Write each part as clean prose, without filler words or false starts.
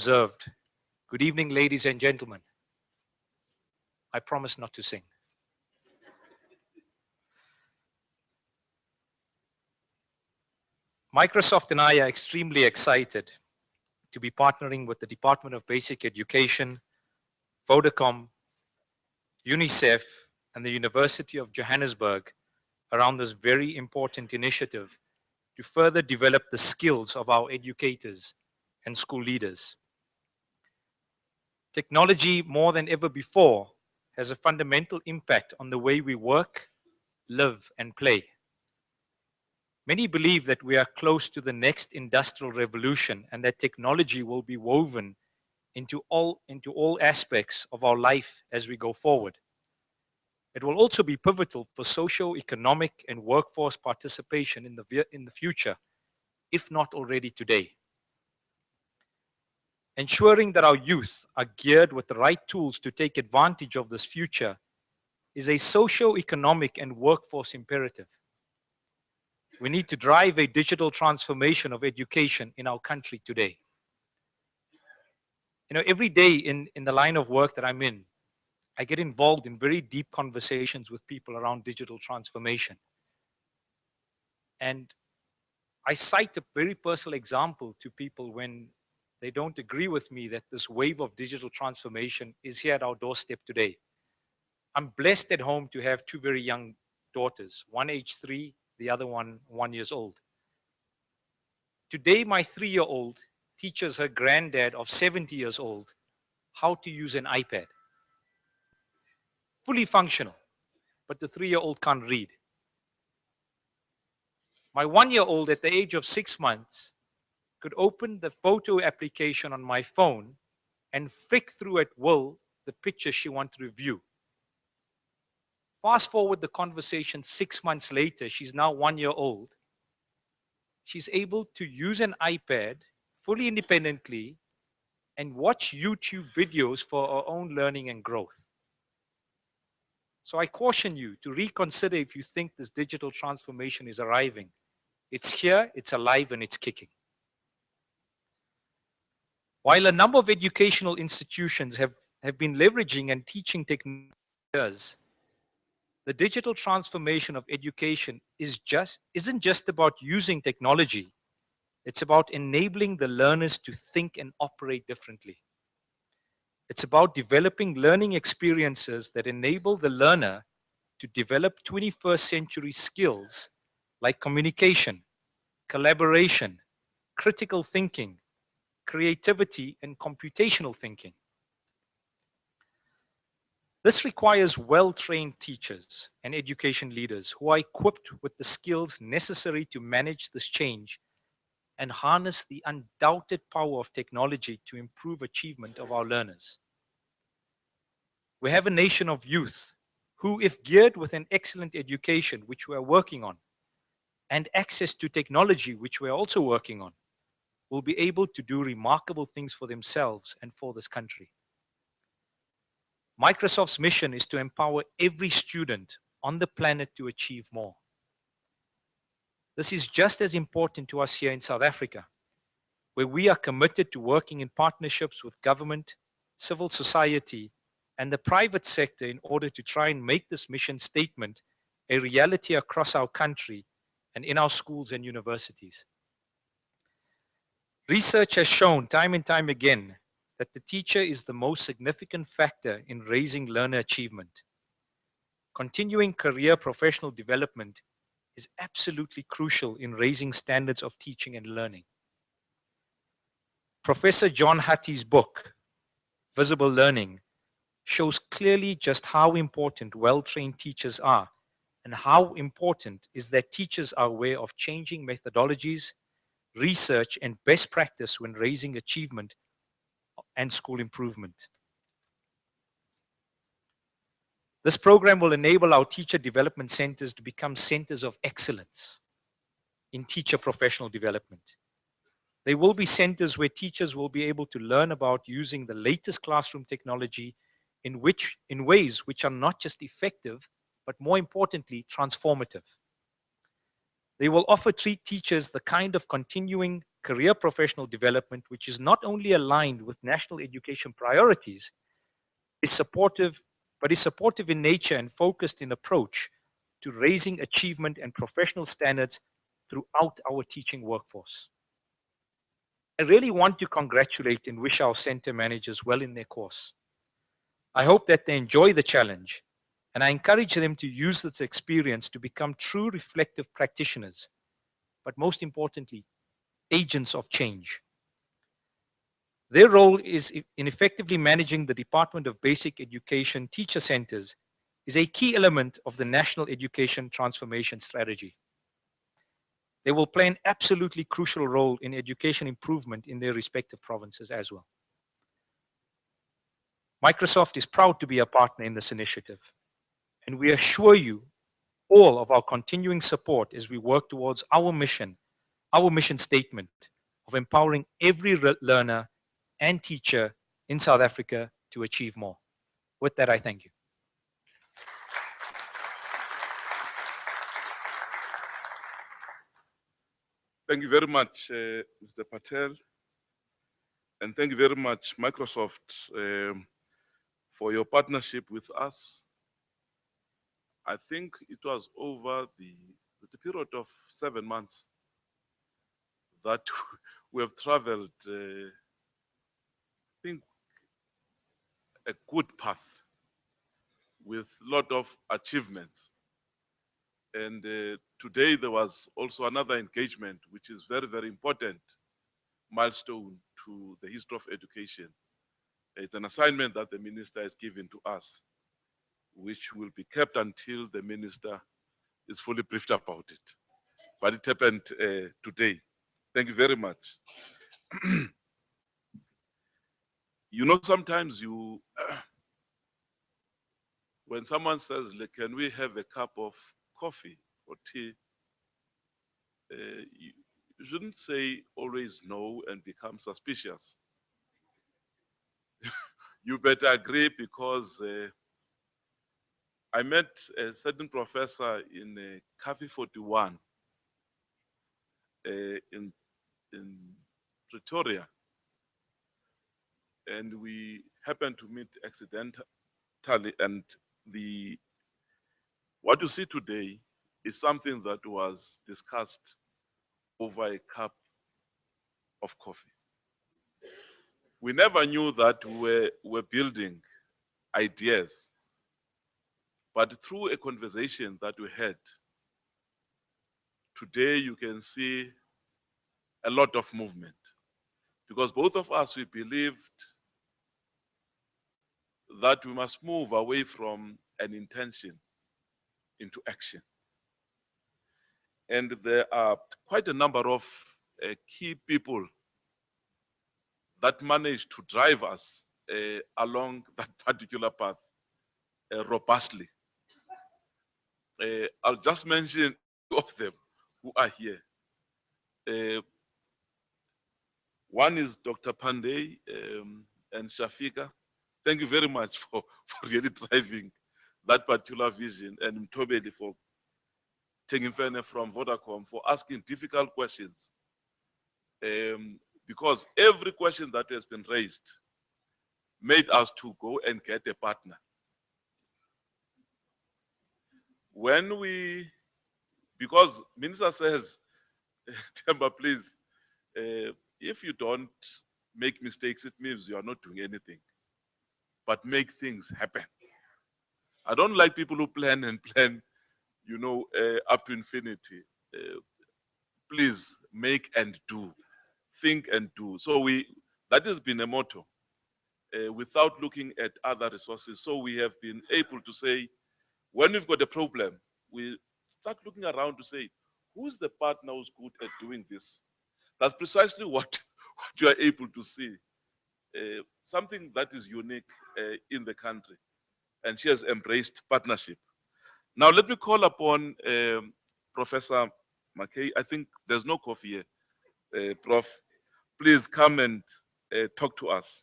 observed. Good evening, ladies and gentlemen. I promise not to sing. Microsoft and I are extremely excited to be partnering with the Department of Basic Education, Vodacom, UNICEF, and the University of Johannesburg around this very important initiative to further develop the skills of our educators and school leaders. Technology, more than ever before, has a fundamental impact on the way we work, live, and play. Many believe that we are close to the next industrial revolution and that technology will be woven into all aspects of our life as we go forward. It will also be pivotal for socio-economic and workforce participation in the future, if not already today. Ensuring that our youth are geared with the right tools to take advantage of this future is a socio-economic and workforce imperative. We need to drive a digital transformation of education in our country today. You know, every day in the line of work that I'm in, I get involved in very deep conversations with people around digital transformation. And I cite a very personal example to people when they don't agree with me that this wave of digital transformation is here at our doorstep today. I'm blessed at home to have two very young daughters, one age 3, the other one 1 year old. Today, my 3-year-old teaches her granddad of 70 years old how to use an iPad. Fully functional, but the 3-year-old can't read. My 1-year-old at the age of 6 months could open the photo application on my phone and flick through at will the picture she wanted to view. Fast forward the conversation 6 months later, she's now 1 year old. She's able to use an iPad fully independently and watch YouTube videos for her own learning and growth. So I caution you to reconsider if you think this digital transformation is arriving. It's here, it's alive, and it's kicking. While a number of educational institutions have been leveraging and teaching technology for years, the digital transformation of education isn't just about using technology. It's about enabling the learners to think and operate differently. It's about developing learning experiences that enable the learner to develop 21st century skills like communication, collaboration, critical thinking, creativity, and computational thinking. This requires well-trained teachers and education leaders who are equipped with the skills necessary to manage this change and harness the undoubted power of technology to improve achievement of our learners. We have a nation of youth who, if geared with an excellent education, which we are working on, and access to technology, which we are also working on, will be able to do remarkable things for themselves and for this country. Microsoft's mission is to empower every student on the planet to achieve more. This is just as important to us here in South Africa, where we are committed to working in partnerships with government, civil society, and the private sector in order to try and make this mission statement a reality across our country and in our schools and universities. Research has shown time and time again that the teacher is the most significant factor in raising learner achievement. Continuing career professional development is absolutely crucial in raising standards of teaching and learning. Professor John Hattie's book, Visible Learning, shows clearly just how important well-trained teachers are and how important is that teachers are aware of changing methodologies, research, and best practice when raising achievement and school improvement. This program will enable our teacher development centers to become centers of excellence in teacher professional development. They will be centers where teachers will be able to learn about using the latest classroom technology in ways which are not just effective, but more importantly, transformative. They will offer teachers the kind of continuing career professional development which is not only aligned with national education priorities, is supportive, but is supportive in nature and focused in approach to raising achievement and professional standards throughout our teaching workforce. I really want to congratulate and wish our center managers well in their course. I hope that they enjoy the challenge, and I encourage them to use this experience to become true reflective practitioners, but most importantly, agents of change. Their role is in effectively managing the Department of Basic Education teacher centers is a key element of the National Education Transformation Strategy. They will play an absolutely crucial role in education improvement in their respective provinces as well. Microsoft is proud to be a partner in this initiative, and we assure you all of our continuing support as we work towards our mission statement of empowering every learner and teacher in South Africa to achieve more. With that, I thank you. Thank you very much, Mr. Patel. And thank you very much, Microsoft, for your partnership with us. I think it was over the period of 7 months that we have traveled, I think, a good path with a lot of achievements. And today there was also another engagement, which is very, very important milestone to the history of education. It's an assignment that the minister has given to us, which will be kept until the minister is fully briefed about it. But it happened today. Thank you very much. You know, sometimes you, when someone says, can we have a cup of coffee or tea, you shouldn't say always no and become suspicious. You better agree, because I met a certain professor in Cafe 41 in Pretoria, and we happened to meet accidentally, and what you see today is something that was discussed over a cup of coffee. We never knew that we were building ideas, but through a conversation that we had, today you can see a lot of movement, because both of us, we believed that we must move away from an intention into action. And there are quite a number of key people that managed to drive us along that particular path robustly. I'll just mention two of them who are here. One is Dr. Pandey and Shafika. Thank you very much for really driving that particular vision, and Mtobeli for taking Fene from Vodacom for asking difficult questions. Because every question that has been raised made us to go and get a partner. Because Minister says, Temba, please, if you don't make mistakes, it means you are not doing anything, but make things happen. I don't like people who plan and plan, you know, up to infinity. Please make and do, think and do. So that has been a motto, without looking at other resources. So we have been able to say, when we've got a problem, we start looking around to say, who's the partner who's good at doing this? That's precisely what you are able to see. Something that is unique in the country. And she has embraced partnership. Now let me call upon Professor McKay. I think there's no coffee here. Prof, please come and talk to us.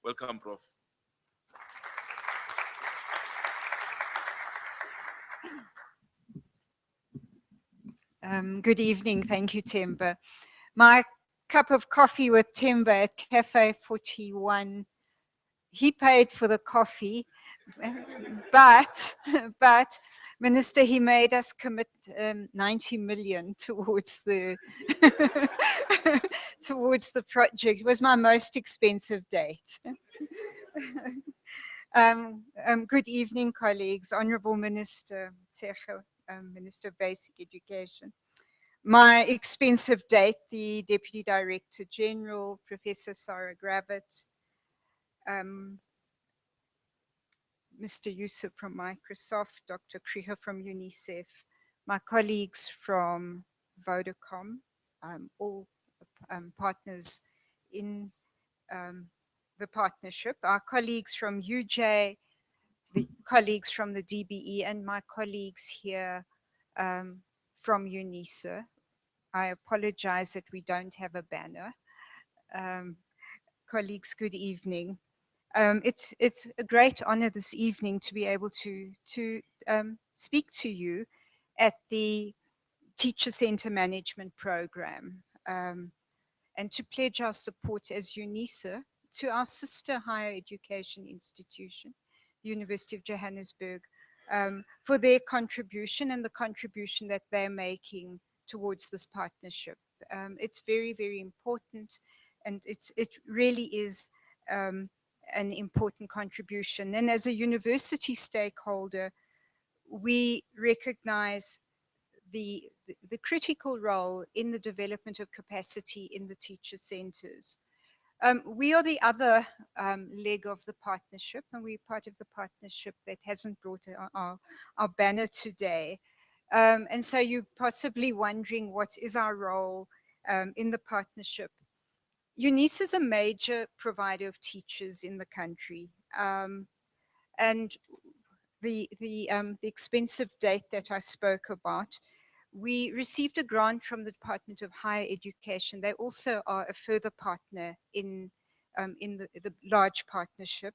Welcome, Prof. Good evening. Thank you, Timber. My cup of coffee with Timber at Cafe 41, he paid for the coffee, but, but Minister, he made us commit 90 million towards the towards the project. It was my most expensive date. Good evening, colleagues. Honorable Minister Tsecho, Minister of Basic Education. My expensive date, the Deputy Director General, Professor Sarah Gravitt, Mr. Yusuf from Microsoft, Dr. Kriha from UNICEF, my colleagues from Vodacom, all partners in the partnership, our colleagues from UJ, the colleagues from the DBE, and my colleagues here from UNISA. I apologize that we don't have a banner. Colleagues, good evening. It's a great honor this evening to be able to speak to you at the Teacher Center Management Program and to pledge our support as UNISA to our sister higher education institution, the University of Johannesburg, for their contribution and the contribution that they're making towards this partnership. It's very, very important, and it really is an important contribution. And as a university stakeholder, we recognize the critical role in the development of capacity in the teacher centers. We are the other leg of the partnership, and we're part of the partnership that hasn't brought our banner today. And so you're possibly wondering, what is our role in the partnership? UNISA is a major provider of teachers in the country. And the expensive date that I spoke about, we received a grant from the Department of Higher Education. They also are a further partner in the large partnership.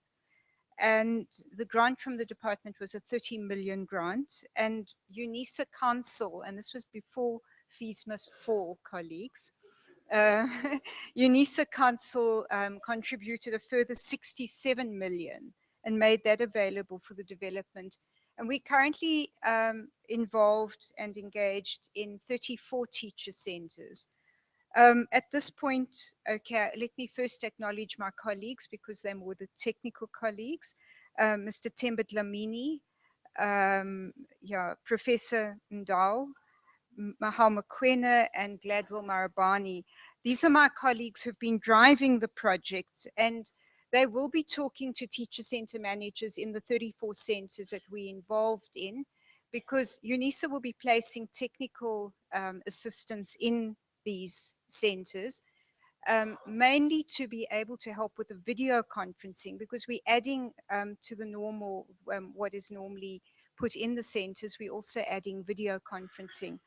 And the grant from the department was a 30 million grant. And UNISA Council, and this was before fees must fall, colleagues, UNISA Council contributed a further 67 million and made that available for the development. And we're currently involved and engaged in 34 teacher centers. At this point, okay, let me first acknowledge my colleagues because they're more the technical colleagues. Mr. Temba Dlamini, Professor Ndau, Mahal Makwena, and Gladwell Marabani. These are my colleagues who've been driving the project, and they will be talking to teacher center managers in the 34 centers that we're involved in, because UNISA will be placing technical assistance in these centers, mainly to be able to help with the video conferencing, because we're adding to the normal, what is normally put in the centers, we're also adding video conferencing.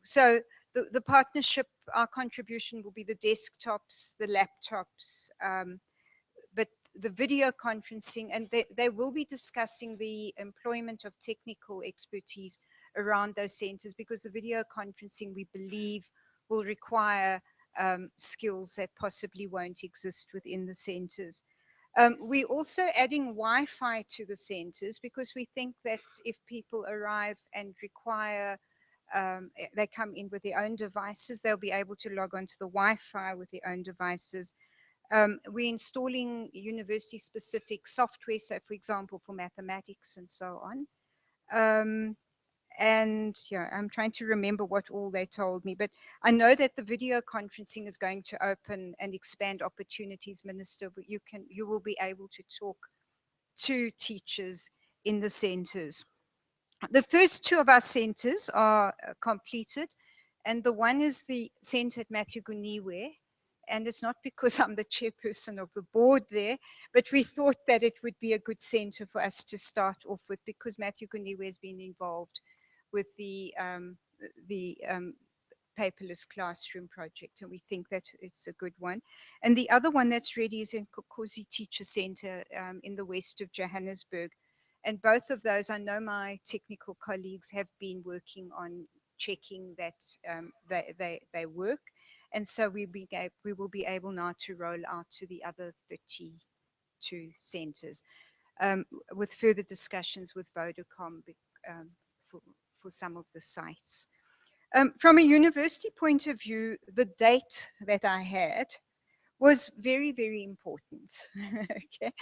So the partnership, our contribution will be the desktops, the laptops, but the video conferencing, and they will be discussing the employment of technical expertise around those centers, because the video conferencing, we believe, will require skills that possibly won't exist within the centers. We're also adding Wi-Fi to the centers, because we think that if people arrive and require, they come in with their own devices, they'll be able to log onto the Wi-Fi with their own devices. We're installing university-specific software, so for example, for mathematics and so on. And yeah, I'm trying to remember what all they told me, but I know that the video conferencing is going to open and expand opportunities, Minister. You will be able to talk to teachers in the centers. The first two of our centers are completed, and the one is the center at Matthew Guniwe. And it's not because I'm the chairperson of the board there, but we thought that it would be a good center for us to start off with, because Matthew Guniwe has been involved with the paperless classroom project, and we think that it's a good one. And the other one that's ready is in Kokosi Teacher Center in the west of Johannesburg. And both of those, I know my technical colleagues have been working on checking that they work. And so we will be able now to roll out to the other 32 centers, with further discussions with Vodacom um, for, for some of the sites. From a university point of view, the date that I had was very, very important. Okay,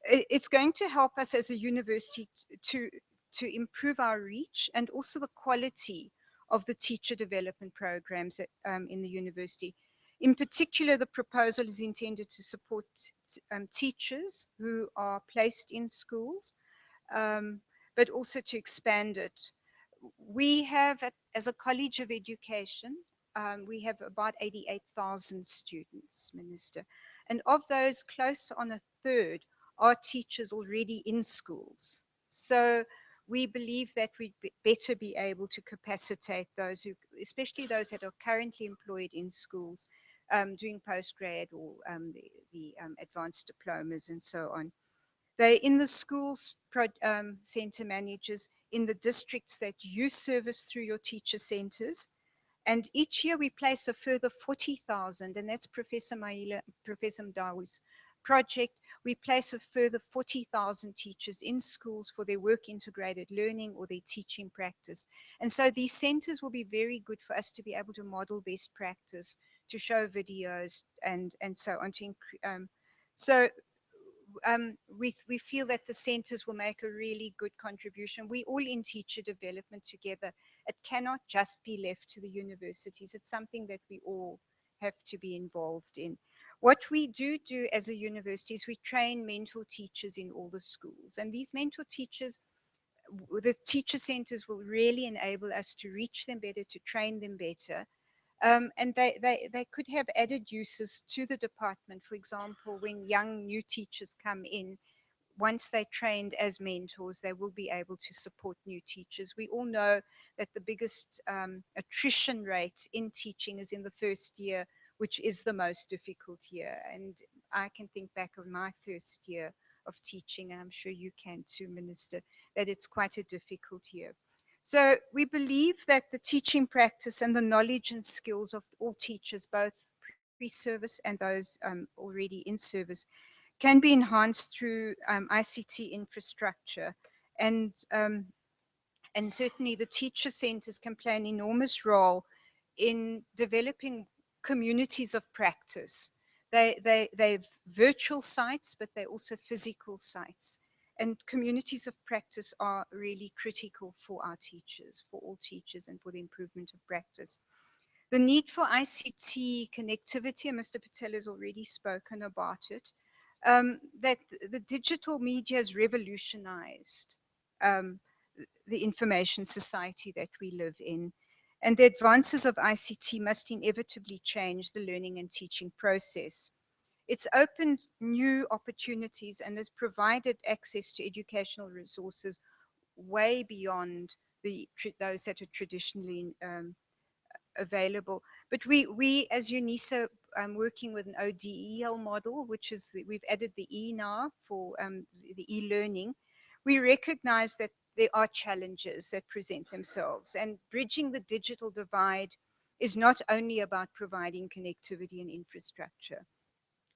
it's going to help us as a university to improve our reach and also the quality of the teacher development programs in the university. In particular, the proposal is intended to support teachers who are placed in schools, but also to expand it. We have, as a College of Education, we have about 88,000 students, Minister. And of those, close on a third are teachers already in schools. So we believe that we'd better be able to capacitate those who, especially those that are currently employed in schools, doing postgrad or the advanced diplomas and so on. They're in the schools, center managers in the districts that you service through your teacher centers. And each year we place a further 40,000, and that's Professor Mdawi's project. We place a further 40,000 teachers in schools for their work integrated learning or their teaching practice. And so these centers will be very good for us to be able to model best practice, to show videos and so on. We feel that the centers will make a really good contribution. We all in teacher development together. It cannot just be left to the universities. It's something that we all have to be involved in. What we do as a university is we train mentor teachers in all the schools. And these mentor teachers, the teacher centers will really enable us to reach them better, to train them better. And they could have added uses to the department. For example, when young new teachers come in, once they're trained as mentors, they will be able to support new teachers. We all know that the biggest attrition rate in teaching is in the first year, which is the most difficult year. And I can think back of my first year of teaching, and I'm sure you can too, Minister, that it's quite a difficult year. So we believe that the teaching practice and the knowledge and skills of all teachers, both pre-service and those already in service, can be enhanced through ICT infrastructure. And certainly the teacher centers can play an enormous role in developing communities of practice. They've virtual sites, but they're also physical sites. And communities of practice are really critical for our teachers, for all teachers, and for the improvement of practice. The need for ICT connectivity, and Mr. Patel has already spoken about it, that the digital media has revolutionized the information society that we live in. And the advances of ICT must inevitably change the learning and teaching process. It's opened new opportunities and has provided access to educational resources way beyond those that are traditionally available. But we as UNISA, working with an ODEL model, which is we've added the E now for the e-learning. We recognize that there are challenges that present themselves, and bridging the digital divide is not only about providing connectivity and infrastructure.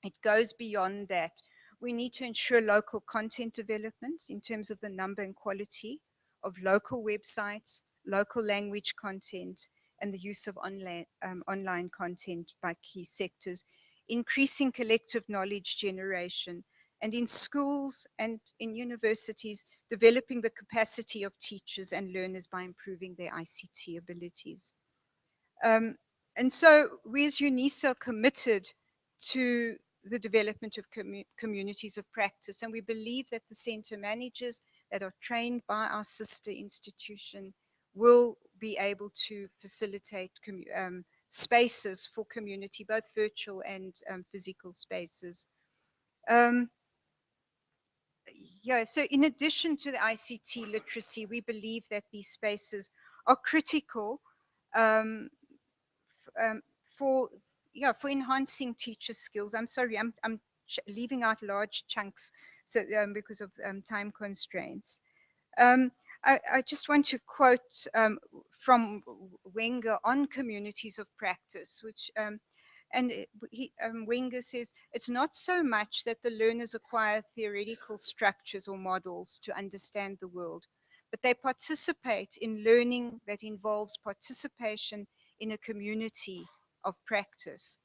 It goes beyond that. We need to ensure local content development in terms of the number and quality of local websites, local language content, and the use of online content by key sectors, increasing collective knowledge generation, and in schools and in universities, developing the capacity of teachers and learners by improving their ICT abilities. And so we as UNISA are committed to the development of communities of practice, and we believe that the center managers that are trained by our sister institution will be able to facilitate spaces for community, both virtual and physical spaces. Yeah, so in addition to the ICT literacy, we believe that these spaces are critical um, for enhancing teacher skills. I'm sorry, I'm leaving out large chunks so, because of time constraints. Um, I just want to quote from Wenger on communities of practice, which Wenger says, it's not so much that the learners acquire theoretical structures or models to understand the world, but they participate in learning that involves participation in a community of practice.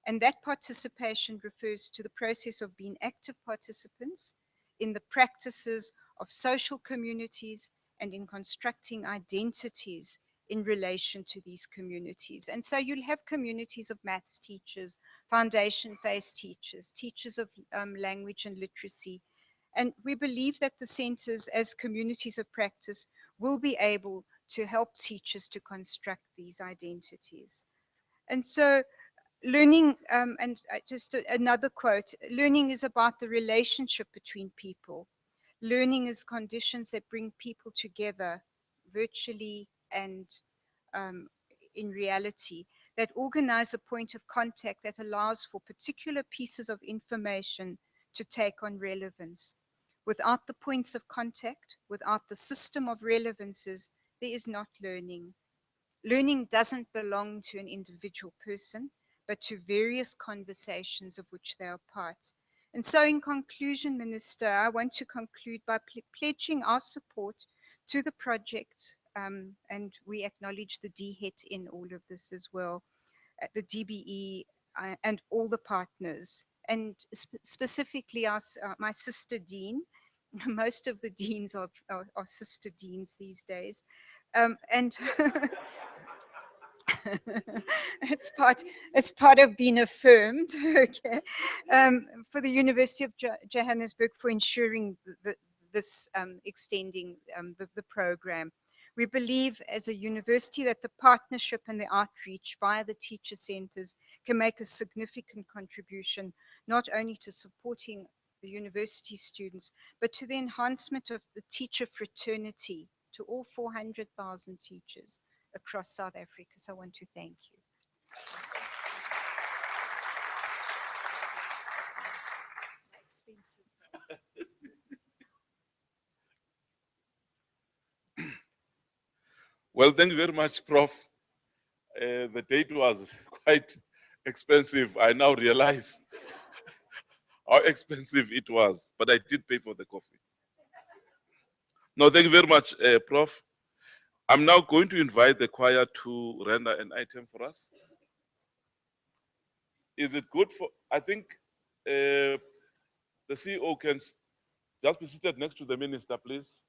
And that participation refers to the process of being active participants in the practices of social communities and in constructing identities in relation to these communities. And so you'll have communities of maths teachers, foundation phase teachers, teachers of language and literacy. And we believe that the centers as communities of practice will be able to help teachers to construct these identities. And so learning, just another quote, learning is about the relationship between people. Learning is conditions that bring people together virtually and in reality, that organize a point of contact that allows for particular pieces of information to take on relevance. Without the points of contact, without the system of relevances, there is not learning. Learning doesn't belong to an individual person, but to various conversations of which they are part. And so in conclusion, Minister, I want to conclude by pledging our support to the project, and we acknowledge the DHET in all of this as well, the DBE and all the partners, and specifically my sister dean. Most of the deans are sister deans these days. And it's part of being affirmed, okay, for the University of Johannesburg for ensuring this extending the program. We believe as a university that the partnership and the outreach via the teacher centers can make a significant contribution, not only to supporting the university students, but to the enhancement of the teacher fraternity to all 400,000 teachers across South Africa. So I want to thank you. Expensive. Well, thank you very much, Prof. The date was quite expensive. I now realize how expensive it was, but I did pay for the coffee. No, thank you very much, Prof. I'm now going to invite the choir to render an item for us. Is it good for, I think the CEO can just be seated next to the minister, please.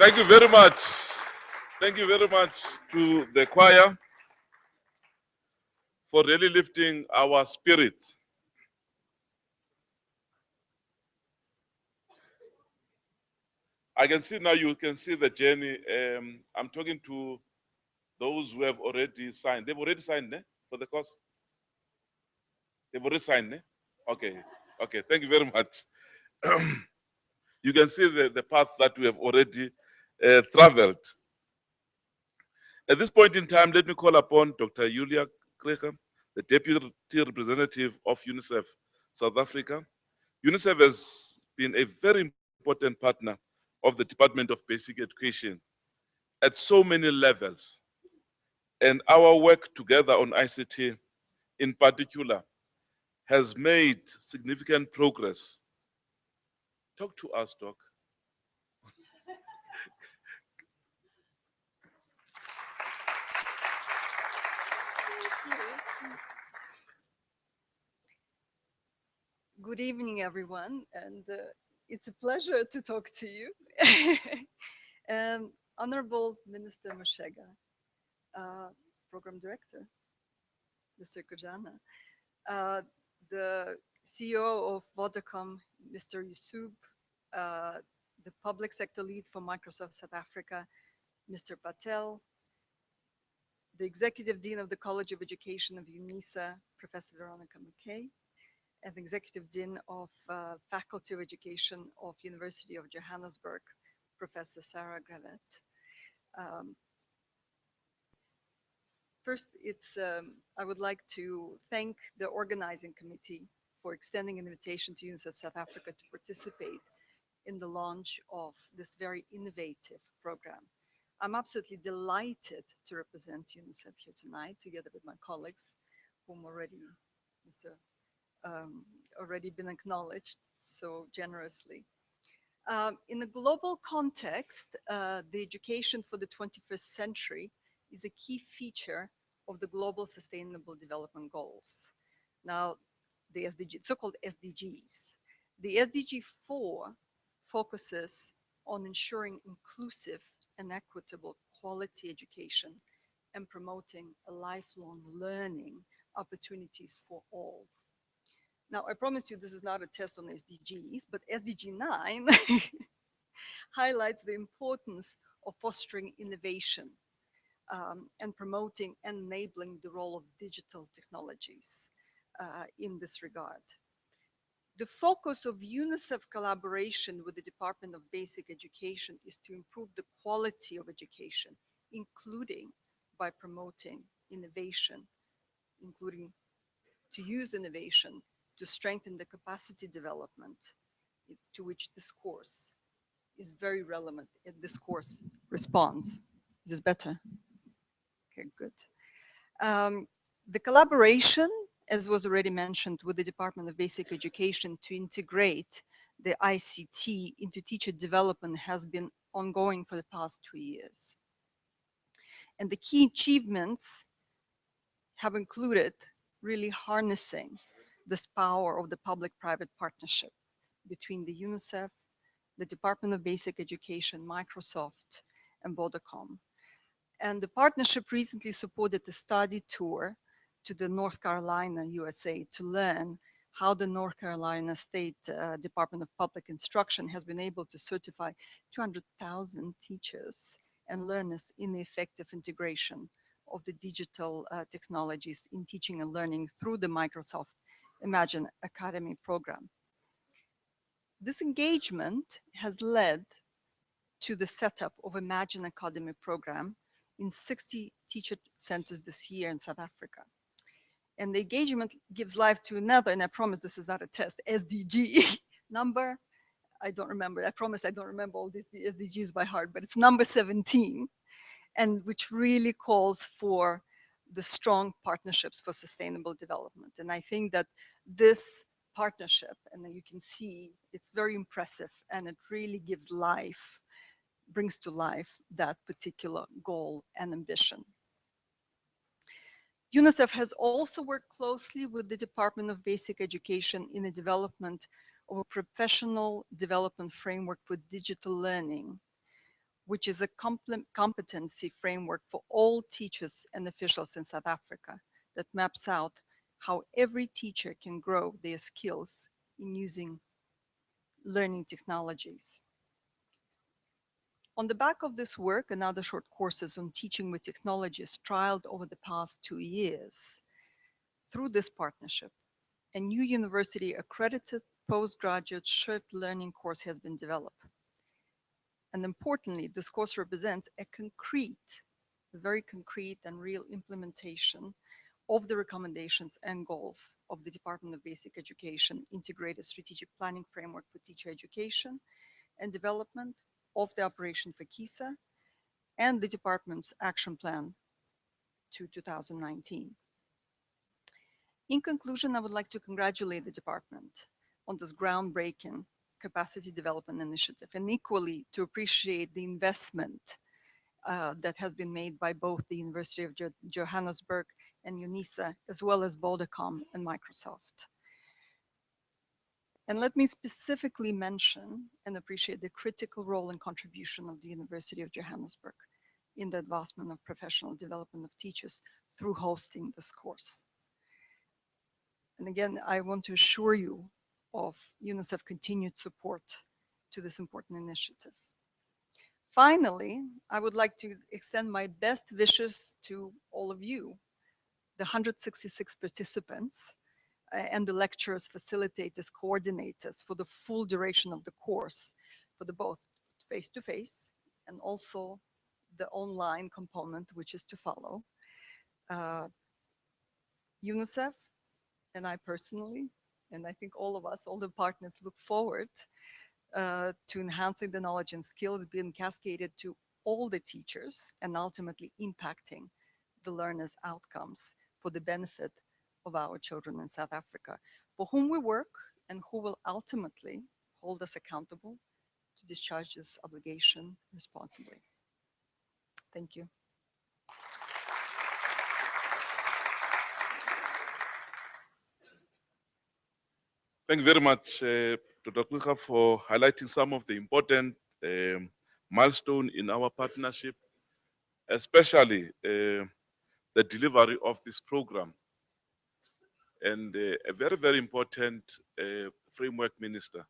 Thank you very much. Thank you very much to the choir for really lifting our spirits. I can see now, you can see the journey. I'm talking to those who have already signed. They've already signed for the course? They've already signed? Okay, okay, thank you very much. You can see the path that we have already traveled. At this point in time, let me call upon Dr. Julia Kreger, the Deputy Representative of UNICEF South Africa. UNICEF has been a very important partner of the Department of Basic Education at so many levels. And our work together on ICT in particular has made significant progress. Talk to us, Doc. Good evening, everyone, and it's a pleasure to talk to you. Honorable Minister Mashega, Program Director, Mr. Kujana, the CEO of Vodacom, Mr. Yusuf, the Public Sector Lead for Microsoft South Africa, Mr. Patel, the Executive Dean of the College of Education of UNISA, Professor Veronica McKay, and the Executive Dean of Faculty of Education of University of Johannesburg, Professor Sarah Gravet. First, I would like to thank the organizing committee for extending an invitation to UNICEF South Africa to participate in the launch of this very innovative program. I'm absolutely delighted to represent UNICEF here tonight, together with my colleagues, whom already already been acknowledged so generously. In a global context, the education for the 21st century is a key feature of the Global Sustainable Development Goals. Now, the so-called SDGs. The SDG 4 focuses on ensuring inclusive and equitable quality education and promoting a lifelong learning opportunities for all. Now, I promise you this is not a test on SDGs, but SDG 9 highlights the importance of fostering innovation and promoting and enabling the role of digital technologies in this regard. The focus of UNICEF collaboration with the Department of Basic Education is to improve the quality of education, including by promoting innovation, including to use innovation to strengthen the capacity development to which this course is very relevant, and this course responds. Is this better? Okay, good. The collaboration, as was already mentioned, with the Department of Basic Education to integrate the ICT into teacher development has been ongoing for the past 2 years. And the key achievements have included really harnessing this power of the public-private partnership between the UNICEF, the Department of Basic Education, Microsoft, and Vodacom. And the partnership recently supported a study tour to the North Carolina, USA, to learn how the North Carolina State Department of Public Instruction has been able to certify 200,000 teachers and learners in the effective integration of the digital technologies in teaching and learning through the Microsoft Imagine Academy program. This engagement has led to the setup of Imagine Academy program in 60 teacher centers this year in South Africa. And the engagement gives life to another, and I promise this is not a test, SDG number. I don't remember, I promise I don't remember all these SDGs by heart, but it's number 17, and which really calls for the strong partnerships for sustainable development. And I think that this partnership, and you can see it's very impressive, and it really gives life, brings to life that particular goal and ambition. UNICEF has also worked closely with the Department of Basic Education in the development of a professional development framework for digital learning, which is a competency framework for all teachers and officials in South Africa that maps out how every teacher can grow their skills in using learning technologies. On the back of this work and other short courses on teaching with technologies trialed over the past 2 years, through this partnership, a new university accredited postgraduate shared learning course has been developed. And importantly, this course represents a very concrete and real implementation of the recommendations and goals of the Department of Basic Education Integrated Strategic Planning Framework for Teacher Education and Development of the Operation for KISA and the department's action plan to 2019. In conclusion, I would like to congratulate the department on this groundbreaking capacity development initiative, and equally to appreciate the investment that has been made by both the University of Johannesburg and UNISA, as well as Vodacom and Microsoft. And let me specifically mention and appreciate the critical role and contribution of the University of Johannesburg in the advancement of professional development of teachers through hosting this course. And again, I want to assure you of UNICEF continued support to this important initiative. Finally, I would like to extend my best wishes to all of you, the 166 participants, and the lecturers, facilitators, coordinators for the full duration of the course, for the both face-to-face and also the online component, which is to follow. UNICEF and I personally, and I think all of us, all the partners, look forward to enhancing the knowledge and skills being cascaded to all the teachers and ultimately impacting the learners' outcomes for the benefit of our children in South Africa, for whom we work and who will ultimately hold us accountable to discharge this obligation responsibly. Thank you. Thank you very much, Dr. Kuka, for highlighting some of the important milestones in our partnership, especially the delivery of this program. And a very, very important framework, Minister,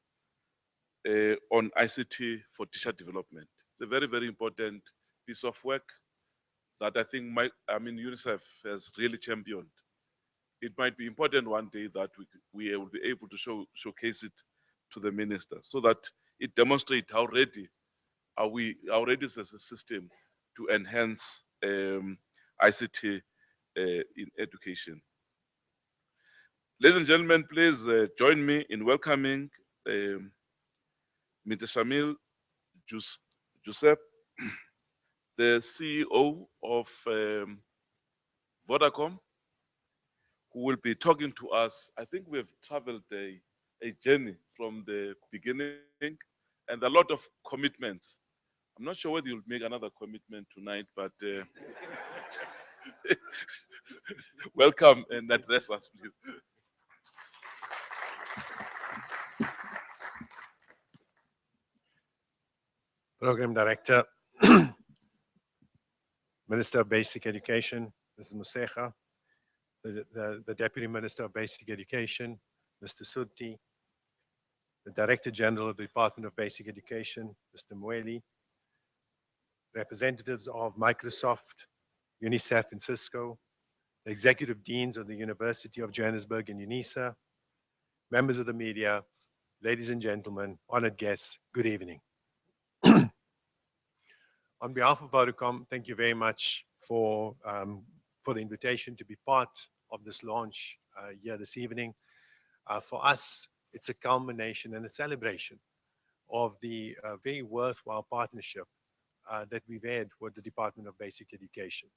on ICT for teacher development. It's a very, very important piece of work that I think UNICEF has really championed. It might be important one day that we will be able to showcase it to the minister so that it demonstrates how ready as a system to enhance ICT in education. Ladies and gentlemen, please join me in welcoming Mr. Shamil Giuseppe, the CEO of Vodacom, who will be talking to us. I think we've traveled a journey from the beginning and a lot of commitments. I'm not sure whether you'll make another commitment tonight, but welcome and address us, please. Program Director, Minister of Basic Education, Mrs. Musecha, the Deputy Minister of Basic Education, Mr. Sutti, the Director General of the Department of Basic Education, Mr. Mweli, representatives of Microsoft, UNICEF and Cisco, the Executive Deans of the University of Johannesburg and UNISA, members of the media, ladies and gentlemen, honored guests, good evening. On behalf of Vodacom, thank you very much for the invitation to be part of this launch here this evening. For us, it's a culmination and a celebration of the very worthwhile partnership that we've had with the Department of Basic Education.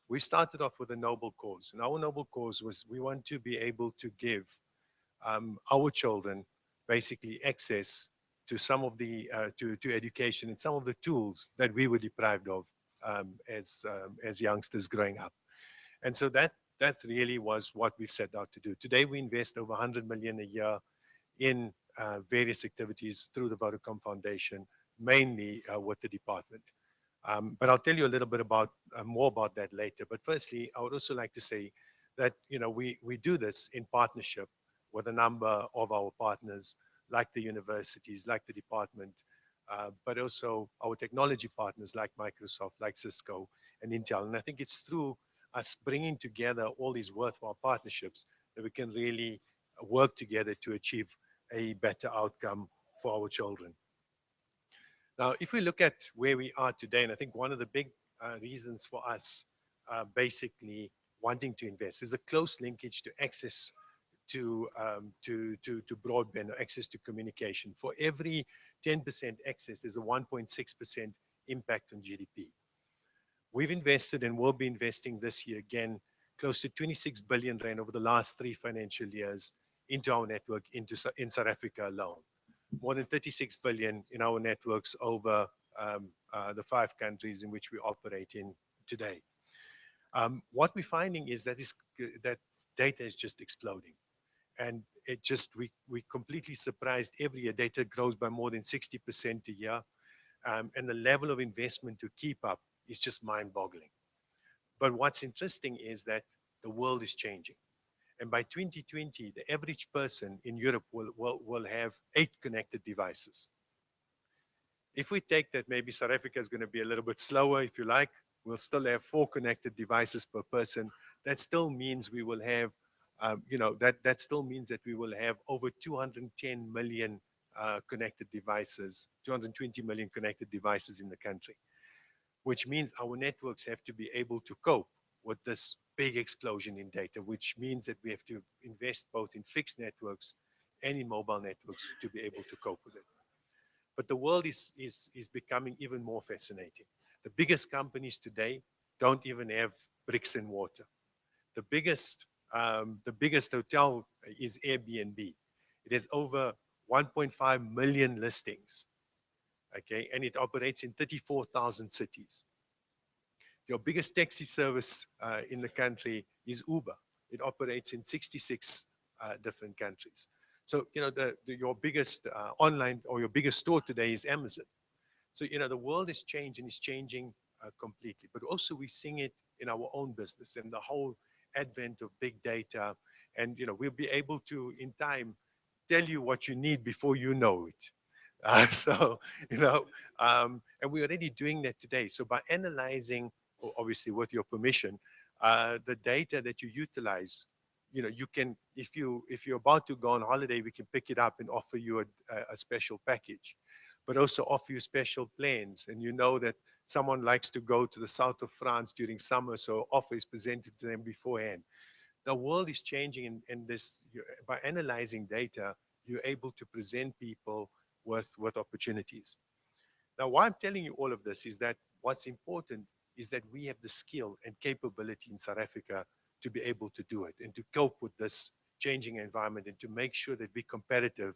We started off with a noble cause, and our noble cause was we want to be able to give our children basically access to some of the to education and some of the tools that we were deprived of as youngsters growing up. And so that really was what we've set out to do. Today we invest over 100 million a year in various activities through the Vodacom Foundation, mainly with the department. But I'll tell you a little bit about more about that later. But firstly, I would also like to say that we do this in partnership with a number of our partners, like the universities, like the department, but also our technology partners like Microsoft, like Cisco and Intel. And I think it's through us bringing together all these worthwhile partnerships that we can really work together to achieve a better outcome for our children. Now, if we look at where we are today, and I think one of the big reasons for us basically wanting to invest is a close linkage to access to broadband or access to communication. For every 10% access, there's a 1.6% impact on GDP. We've invested and will be investing this year again close to 26 billion rand over the last 3 financial years into our network in South Africa alone. More than 36 billion in our networks over the 5 countries in which we operate in today. What we're finding is that that data is just exploding. And we're completely surprised every year. Data grows by more than 60% a year. And the level of investment to keep up is just mind-boggling. But what's interesting is that the world is changing. And by 2020, the average person in Europe will have 8 connected devices. If we take that, maybe South Africa is going to be a little bit slower, if you like. We'll still have 4 connected devices per person. That still means we will have, that still means that we will have over 210 million connected devices, 220 million connected devices in the country, which means our networks have to be able to cope with this big explosion in data, which means that we have to invest both in fixed networks and in mobile networks to be able to cope with it. But the world is becoming even more fascinating. The biggest companies today don't even have bricks and mortar. The biggest hotel is Airbnb. It has over 1.5 million listings, okay, and it operates in 34,000 cities. Your biggest taxi service in the country is Uber. It operates in 66 different countries. So, your biggest online or your biggest store today is Amazon. So, the world is changing, it's changing completely. But also we're seeing it in our own business and the whole advent of big data. And, we'll be able to, in time, tell you what you need before you know it. And we're already doing that today. So by analyzing, obviously with your permission, the data that you utilize, you can, if you're about to go on holiday, we can pick it up and offer you a special package, but also offer you special plans. And that someone likes to go to the south of France during summer, so offer is presented to them beforehand. The world is changing, and by analyzing data, you're able to present people with opportunities. Now, why I'm telling you all of this is that what's important is that we have the skill and capability in South Africa to be able to do it and to cope with this changing environment and to make sure that we're competitive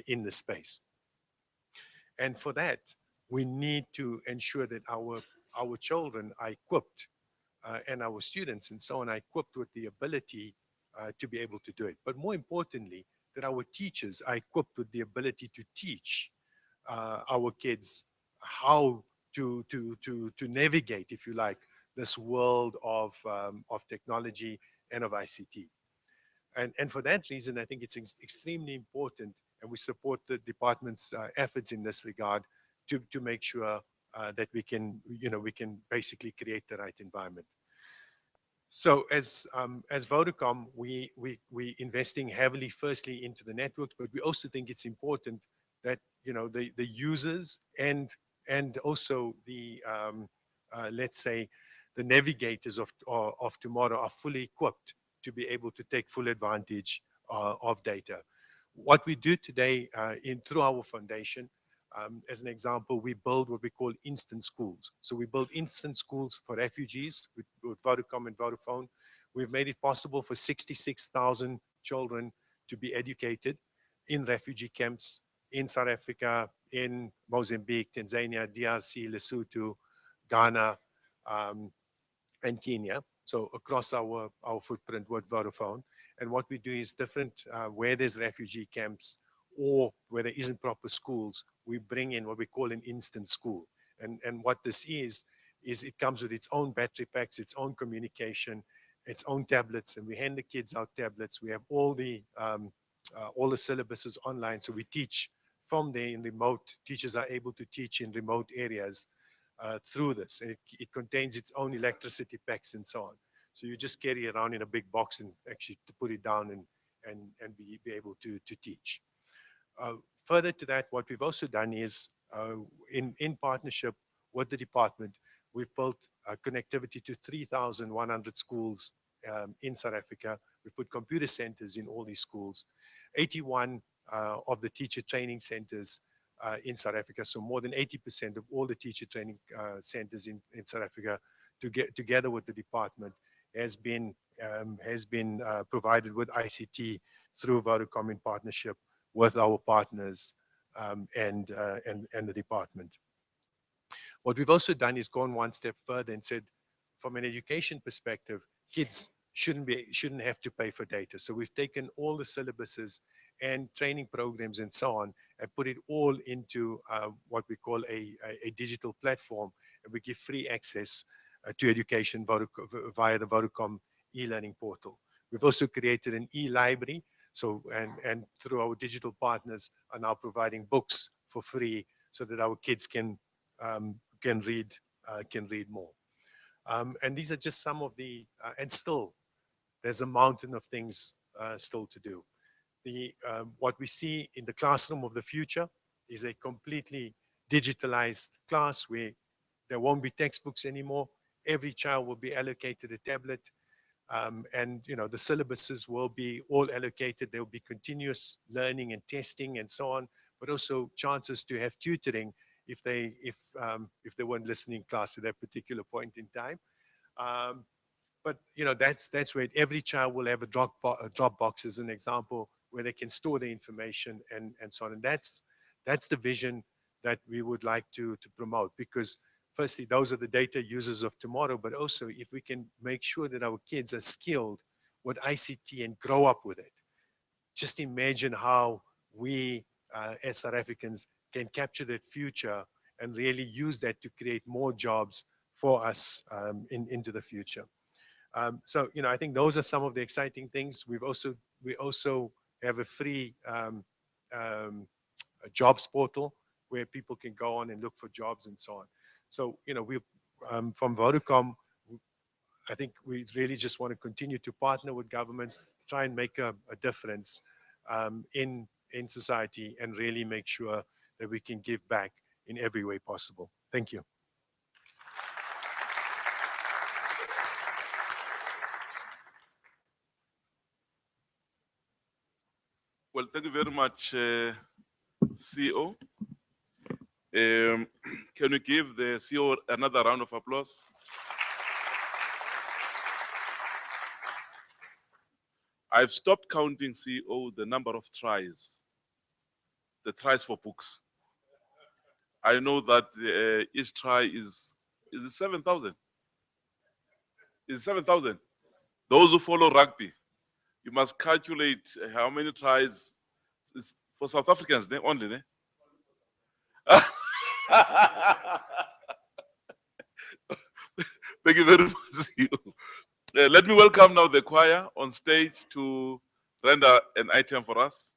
in the space. And for that, we need to ensure that our children are equipped and our students and so on are equipped with the ability to be able to do it. But more importantly, that our teachers are equipped with the ability to teach our kids how to navigate, if you like, this world of technology and of ICT. And for that reason, I think it's extremely important, and we support the department's efforts in this regard to make sure that we can basically create the right environment. So as Vodacom, we investing heavily, firstly into the networks, but we also think it's important that the users and also the let's say the navigators of tomorrow are fully equipped to be able to take full advantage of data. What we do today through our foundation, as an example, we build what we call instant schools. So we build instant schools for refugees with Vodacom and Vodafone. We've made it possible for 66,000 children to be educated in refugee camps in South Africa, in Mozambique, Tanzania, DRC, Lesotho, Ghana, and Kenya. So across our footprint with Vodafone. And what we do is different, where there's refugee camps or where there isn't proper schools, we bring in what we call an instant school. And what this is it comes with its own battery packs, its own communication, its own tablets, and we hand the kids out tablets. We have all the syllabuses online, so we teach from there in remote. Teachers are able to teach in remote areas through this. And it contains its own electricity packs and so on. So you just carry it around in a big box and actually to put it down and be able to teach. Further to that, what we've also done is in partnership with the department, we've built connectivity to 3,100 schools in South Africa. We put computer centers in all these schools. 81 of the teacher training centers in South Africa, so more than 80% of all the teacher training centers in South Africa, together with the department, has been provided with ICT through Vodacom in partnership with our partners and the department. What we've also done is gone one step further and said, from an education perspective, kids shouldn't have to pay for data. So we've taken all the syllabuses and training programs and so on and put it all into what we call a digital platform, and we give free access to education via the Vodacom e-learning portal. We've also created an e-library, so and through our digital partners are now providing books for free so that our kids can read more. And these are just some of the and still there's a mountain of things still to do. What we see in the classroom of the future is a completely digitalized class where there won't be textbooks anymore. Every child will be allocated a tablet, and the syllabuses will be all allocated. There will be continuous learning and testing and so on, but also chances to have tutoring if they weren't listening class at that particular point in time. But that's where every child will have a Dropbox as an example, where they can store the information and so on. And that's the vision that we would like to promote, because firstly, those are the data users of tomorrow, but also if we can make sure that our kids are skilled with ICT and grow up with it. Just imagine how we as South Africans can capture that future and really use that to create more jobs for us into the future. So I think those are some of the exciting things. We also have a free a jobs portal where people can go on and look for jobs and so on. So we from Vodacom, I think we really just want to continue to partner with government, try and make a difference in society, and really make sure that we can give back in every way possible. Thank you. Well, thank you very much, CEO. Can we give the CEO another round of applause? I've stopped counting, CEO, the number of tries, the tries for books. I know that each try is it 7,000? Is it 7,000? Those who follow rugby, you must calculate how many tries is for South Africans only. Ne? Thank you very much. Let me welcome now the choir on stage to render an item for us.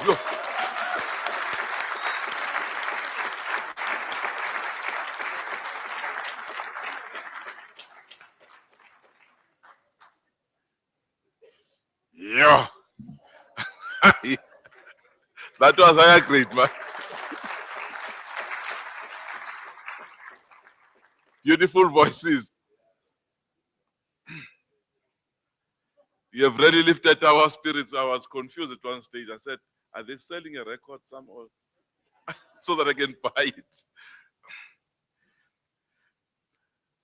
Yo. Yeah. That was a great, man. Beautiful voices. You have really lifted our spirits. I was confused at one stage. I said, are they selling a record somewhere so that I can buy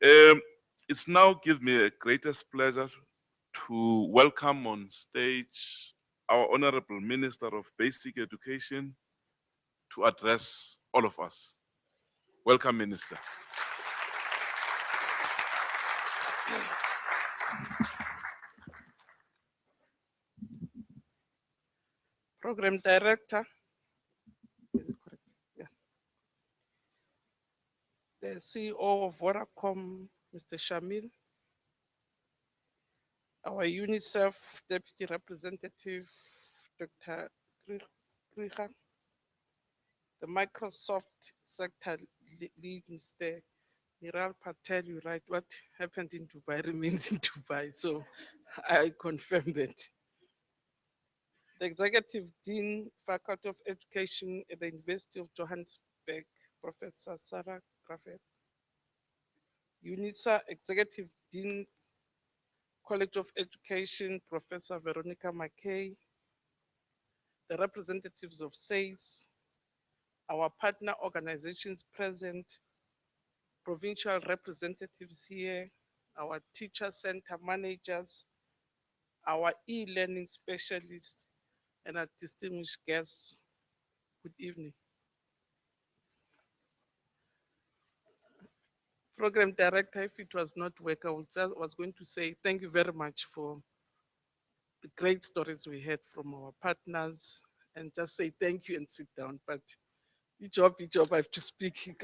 it? It's now gives me a greatest pleasure to welcome on stage our Honorable Minister of Basic Education to address all of us. Welcome, Minister. Program Director, is it correct? Yeah. The CEO of Vodacom, Mr. Shamil, our UNICEF Deputy Representative, Dr. Kriha, the Microsoft Sector Lead, Mr. Niral Patel, you write what happened in Dubai remains in Dubai, so I confirm that. The Executive Dean, Faculty of Education at the University of Johannesburg, Professor Sarah Graffet. UNISA Executive Dean, College of Education, Professor Veronica McKay. The representatives of SAIS, our partner organizations present, provincial representatives here, our teacher center managers, our e-learning specialists, and our distinguished guests. Good evening. Program Director, if it was not work, I was going to say thank you very much for the great stories we had from our partners, and just say thank you and sit down. But each job, I have to speak.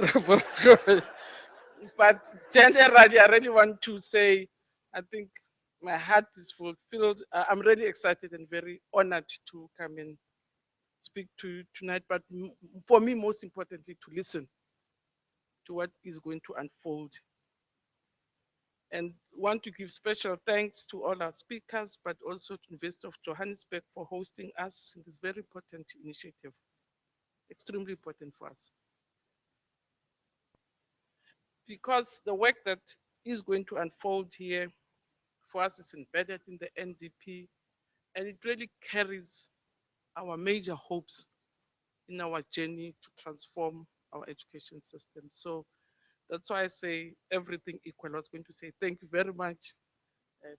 But generally, I really want to say, I think my heart is fulfilled. I'm really excited and very honored to come and speak to you tonight. But for me, most importantly, to listen to what is going to unfold. And want to give special thanks to all our speakers, but also to University of Johannesburg for hosting us in this very important initiative. Extremely important for us. Because the work that is going to unfold here for us is embedded in the NDP, and it really carries our major hopes in our journey to transform our education system. So that's why I say everything equal. I was going to say thank you very much.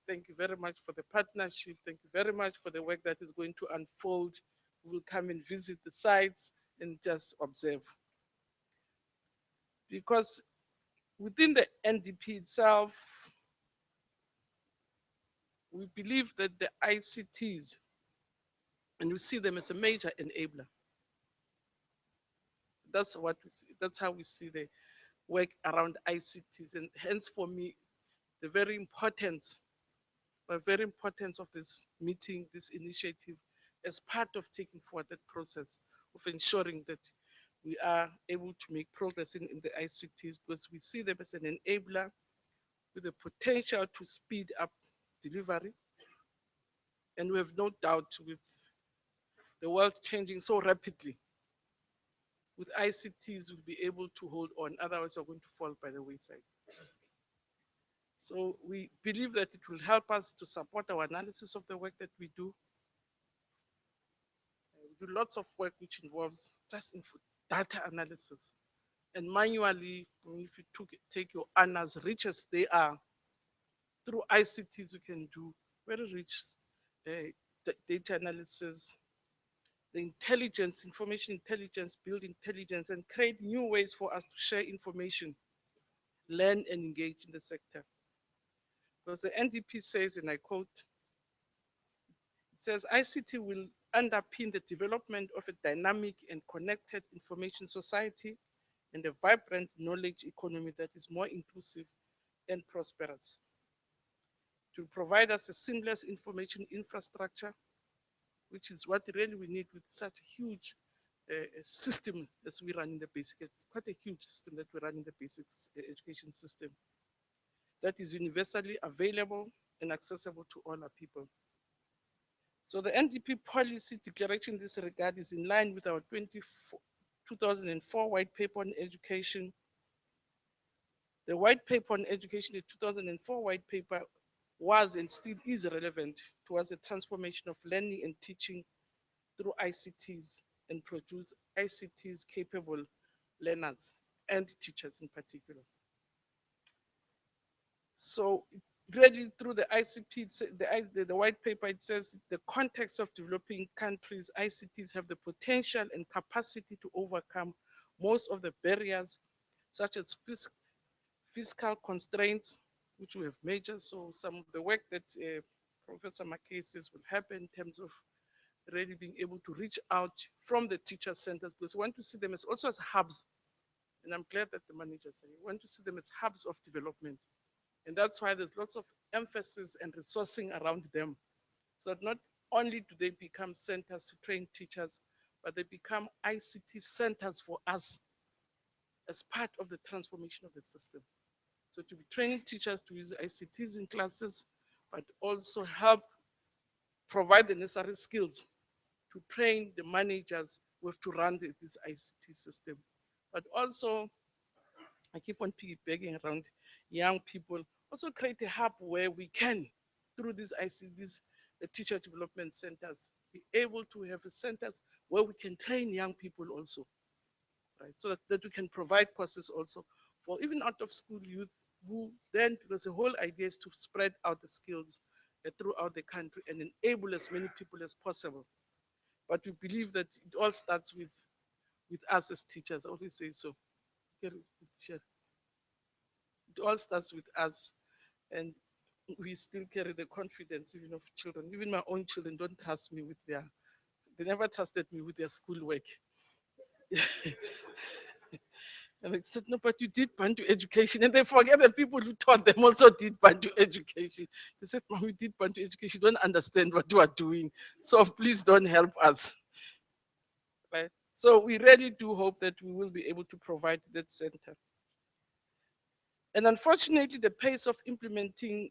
Thank you very much for the partnership. Thank you very much for the work that is going to unfold. We will come and visit the sites and just observe. Because within the NDP itself, we believe that the ICTs, and we see them as a major enabler. That's what we see. That's how we see the work around ICTs, and hence for me, the very importance of this meeting, this initiative, as part of taking forward that process of ensuring that we are able to make progress in the ICTs, because we see them as an enabler with the potential to speed up delivery. And we have no doubt, with the world changing so rapidly, with ICTs we'll be able to hold on, otherwise we're going to fall by the wayside. So we believe that it will help us to support our analysis of the work that we do. We do lots of work which involves just data analysis. And manually, if you take your ANAs, rich as they are, through ICTs you can do very rich data analysis, the intelligence, information intelligence, build intelligence, and create new ways for us to share information, learn and engage in the sector. Because the NDP says, and I quote, it says, ICT will underpin the development of a dynamic and connected information society and a vibrant knowledge economy that is more inclusive and prosperous. To provide us a seamless information infrastructure, which is what really we need with such a huge system as we run in the basic. It's quite a huge system that we run in the basic education system that is universally available and accessible to all our people. So the Ndp Policy Declaration in this regard is in line with our 2004 White Paper on Education. The White Paper on Education, the 2004 White Paper, was and still is relevant towards the transformation of learning and teaching through ICTs and produce ICTs capable learners and teachers in particular. So really through the ICP, the white paper, it says the context of developing countries, ICTs have the potential and capacity to overcome most of the barriers, such as fiscal constraints, which we have measured. So some of the work that Professor McKay says will happen in terms of really being able to reach out from the teacher centers, because we want to see them as also as hubs. And I'm glad that the managers say we want to see them as hubs of development. And that's why there's lots of emphasis and resourcing around them. So that not only do they become centers to train teachers, but they become ICT centers for us as part of the transformation of the system. So to be training teachers to use ICTs in classes, but also help provide the necessary skills to train the managers who have to run this ICT system. But also, I keep on piggybacking around young people, also create a hub where we can, through these ICTs, the teacher development centers, be able to have a centers where we can train young people also, right? So that we can provide courses also for even out of school youth who then, because the whole idea is to spread out the skills throughout the country and enable as many people as possible. But we believe that it all starts with us as teachers. I always say so. It all starts with us, and we still carry the confidence even of children. Even my own children don't trust me with they never trusted me with their schoolwork. And they said, no, but you did Bantu education. And they forget the people who taught them also did Bantu education. They said, Mom, we did Bantu education. You don't understand what you are doing. So please don't help us. Right? So we really do hope that we will be able to provide that center. And unfortunately, the pace of implementing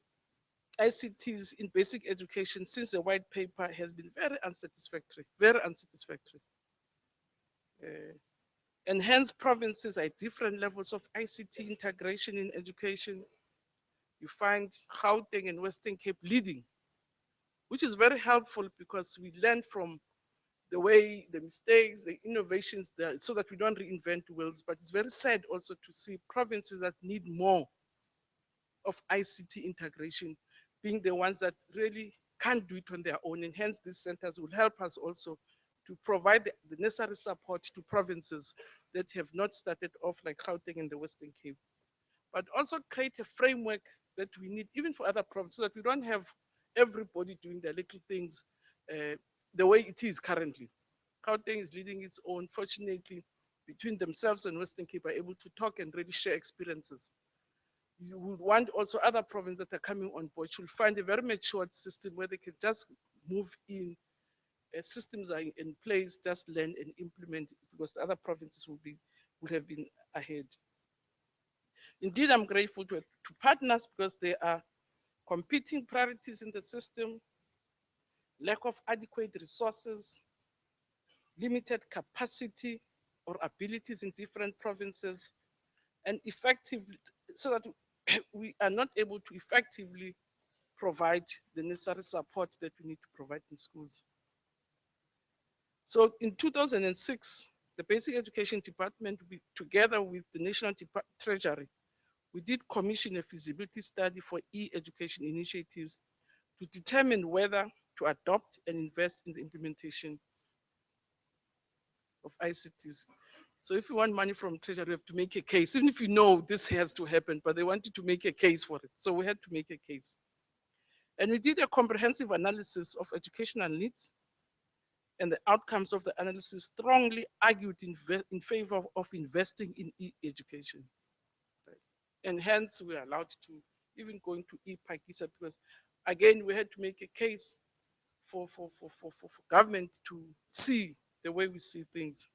ICTs in basic education since the white paper has been very unsatisfactory, very unsatisfactory. And hence provinces are at different levels of ICT integration in education. You find Gauteng and Western Cape leading, which is very helpful because we learn from the way, the mistakes, the innovations there, so that we don't reinvent wheels. But it's very sad also to see provinces that need more of ICT integration being the ones that really can't do it on their own. And hence these centers will help us also to provide the necessary support to provinces that have not started off like Gauteng and the Western Cape. But also create a framework that we need even for other provinces, so that we don't have everybody doing their little things the way it is currently. Gauteng is leading its own. Fortunately, between themselves and Western Cape are able to talk and really share experiences. You would want also other provinces that are coming on board should find a very matured system where they can just move in. Systems are in place, just learn and implement, because the other provinces would have been ahead. Indeed, I'm grateful to partners because there are competing priorities in the system, lack of adequate resources, limited capacity or abilities in different provinces, and effectively, so that we are not able to effectively provide the necessary support that we need to provide in schools. So in 2006, the Basic Education Department, together with the National Treasury, we did commission a feasibility study for e-education initiatives to determine whether to adopt and invest in the implementation of ICTs. So if you want money from Treasury, you have to make a case, even if you know this has to happen, but they wanted to make a case for it. So we had to make a case. And we did a comprehensive analysis of educational needs, and the outcomes of the analysis strongly argued in favor of investing in education. Right? And hence we are allowed to even go into e-Pakisa because again, we had to make a case for government to see the way we see things.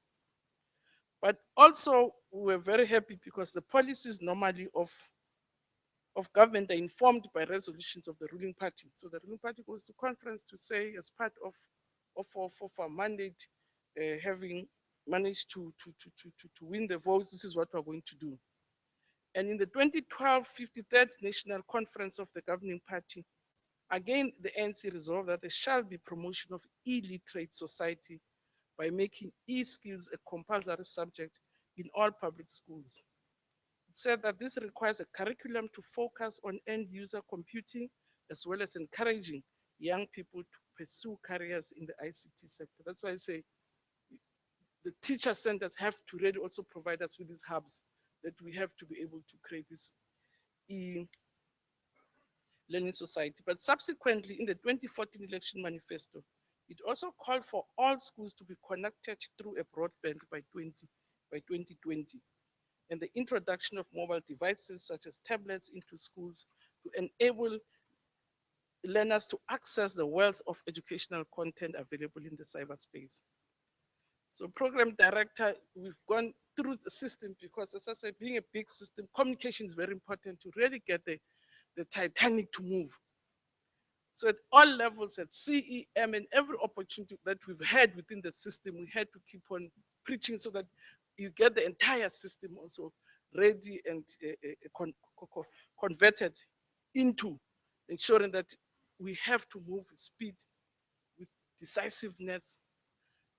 But also we were very happy because the policies normally of government are informed by resolutions of the ruling party. So the ruling party goes to conference to say, as part of our mandate, having managed to win the votes, this is what we're going to do. And in the 2012 53rd National Conference of the governing party, again, the ANC resolved that there shall be promotion of illiterate society by making e-skills a compulsory subject in all public schools. It said that this requires a curriculum to focus on end-user computing, as well as encouraging young people to pursue careers in the ICT sector. That's why I say the teacher centers have to really also provide us with these hubs that we have to be able to create this e-learning society. But subsequently, in the 2014 election manifesto, it also called for all schools to be connected through a broadband by 2020. And the introduction of mobile devices such as tablets into schools to enable learners to access the wealth of educational content available in the cyberspace. So program director, we've gone through the system because, as I said, being a big system, communication is very important to really get the Titanic to move. So at all levels, at CEM and every opportunity that we've had within the system, we had to keep on preaching so that you get the entire system also ready and converted into ensuring that we have to move with speed, with decisiveness,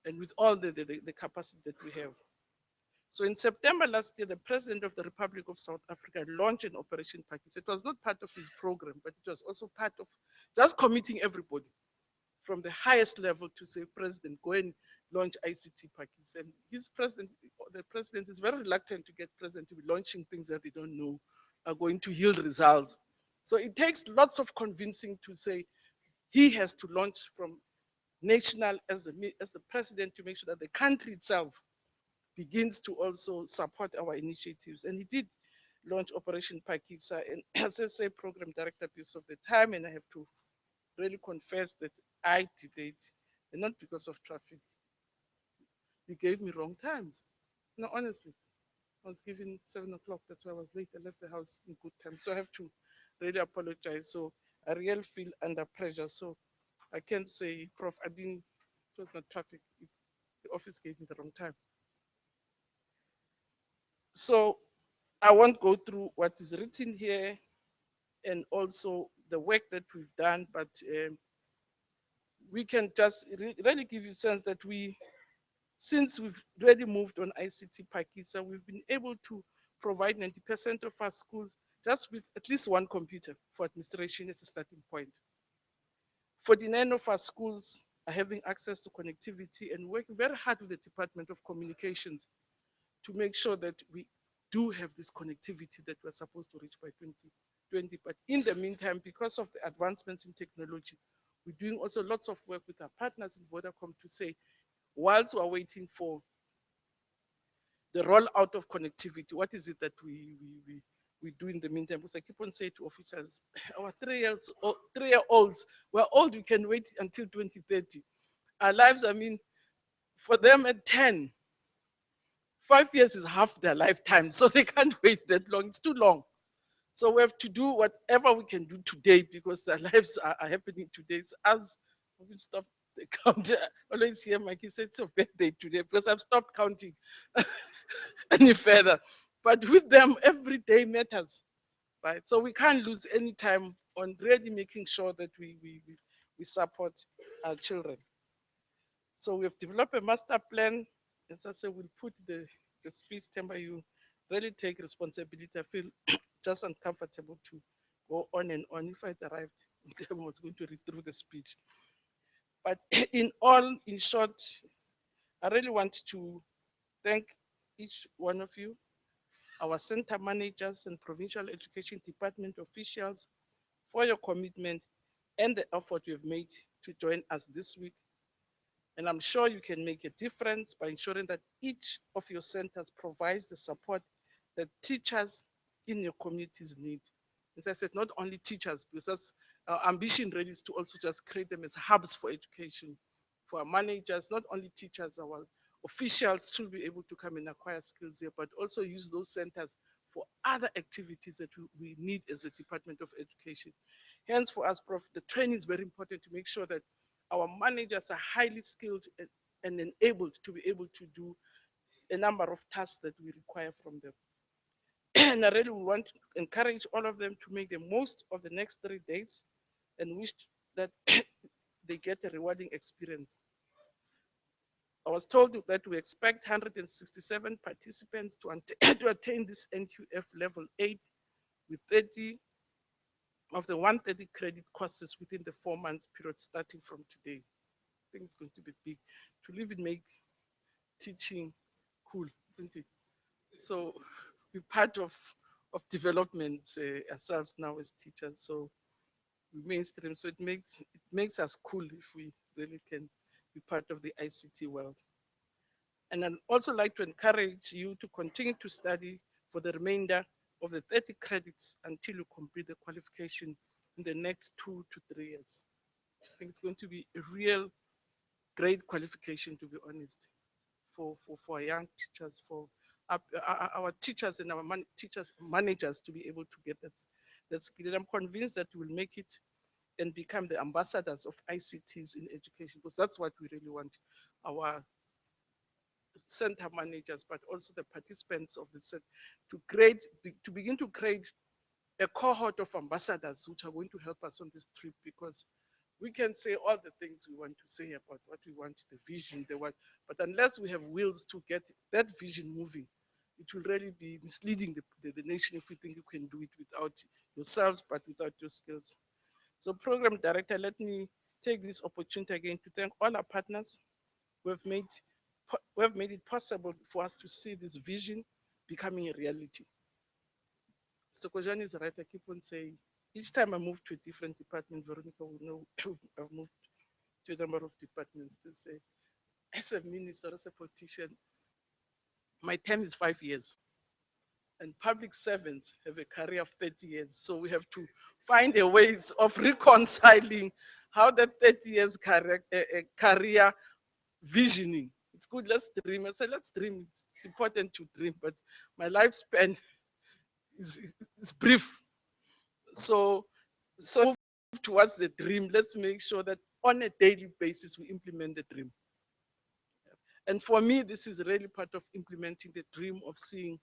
and with all the capacity that we have. So in September last year, the President of the Republic of South Africa launched an Operation Pakisa. It was not part of his program, but it was also part of just committing everybody from the highest level to say, President, go and launch ICT Pakisa. And the president is very reluctant to get president to be launching things that they don't know are going to yield results. So it takes lots of convincing to say he has to launch from national as the president to make sure that the country itself begins to also support our initiatives. And he did launch Operation Pakisa, and as I say, program director piece of the time, and I have to really confess that I delayed, and not because of traffic. You gave me wrong times. No, honestly, I was given 7 o'clock, that's why I was late. I left the house in good time. So I have to really apologize. So I really feel under pressure. So I can't say, Prof, it was not traffic. The office gave me the wrong time. So I won't go through what is written here and also the work that we've done, but we can just really give you a sense that since we've already moved on ICT Pakisa, we've been able to provide 90% of our schools just with at least one computer for administration as a starting point. 49 of our schools are having access to connectivity and working very hard with the Department of Communications to make sure that we do have this connectivity that we're supposed to reach by 2020. But in the meantime, because of the advancements in technology, we're doing also lots of work with our partners in Vodacom to say, whilst we're waiting for the rollout of connectivity, what is it that we do in the meantime? Because I keep on saying to officials, our 3-year-olds, we're old, we can wait until 2030. Our lives, I mean, for them at 10, 5 years is half their lifetime, so they can't wait that long. It's too long. So we have to do whatever we can do today because their lives are happening today. It's us who will stop the count. I always hear my kids say it's your birthday today because I've stopped counting any further. But with them, every day matters, right? So we can't lose any time on really making sure that we support our children. So we've developed a master plan. As I said, we'll put the speech temper. You really take responsibility. I feel just uncomfortable to go on and on. If I'd arrived, I was going to read through the speech. But in short, I really want to thank each one of you, our center managers and provincial education department officials for your commitment and the effort you've made to join us this week. And I'm sure you can make a difference by ensuring that each of your centers provides the support that teachers in your communities need. As I said, not only teachers, because that's our ambition really is to also just create them as hubs for education, for our managers, not only teachers, our officials should be able to come and acquire skills here, but also use those centers for other activities that we need as a Department of Education. Hence, for us, Prof, the training is very important to make sure that our managers are highly skilled and enabled to be able to do a number of tasks that we require from them. And I really want to encourage all of them to make the most of the next 3 days and wish that they get a rewarding experience. I was told that we expect 167 participants to attain this NQF level 8 with 30 of the 130 credit courses within the 4 months period starting from today. I think it's going to be big to live and make teaching cool, isn't it? So we're part of development ourselves now as teachers. So we mainstream. So it makes us cool if we really can be part of the ICT world. And I'd also like to encourage you to continue to study for the remainder of the 30 credits until you complete the qualification in the next 2 to 3 years. I think it's going to be a real great qualification, to be honest, for our young teachers, for our teachers and our teachers, managers to be able to get that skill. And I'm convinced that we'll make it and become the ambassadors of ICTs in education, because that's what we really want. Our center managers, but also the participants of the center, to begin to create a cohort of ambassadors which are going to help us on this trip, because we can say all the things we want to say about what we want, the vision, but unless we have wheels to get that vision moving, it will really be misleading the nation if we think you can do it without yourselves, but without your skills. So Program Director, let me take this opportunity again to thank all our partners who have made it possible for us to see this vision becoming a reality. So Kojani is right, I keep on saying, each time I move to a different department, Veronica will know I've moved to a number of departments to say, as a minister, as a politician, my term is 5 years. And public servants have a career of 30 years. So we have to find a ways of reconciling how that 30 years career visioning. It's good, let's dream. I said, let's dream. It's important to dream, but my lifespan is brief. So move towards the dream. Let's make sure that on a daily basis, we implement the dream. And for me, this is really part of implementing the dream of seeing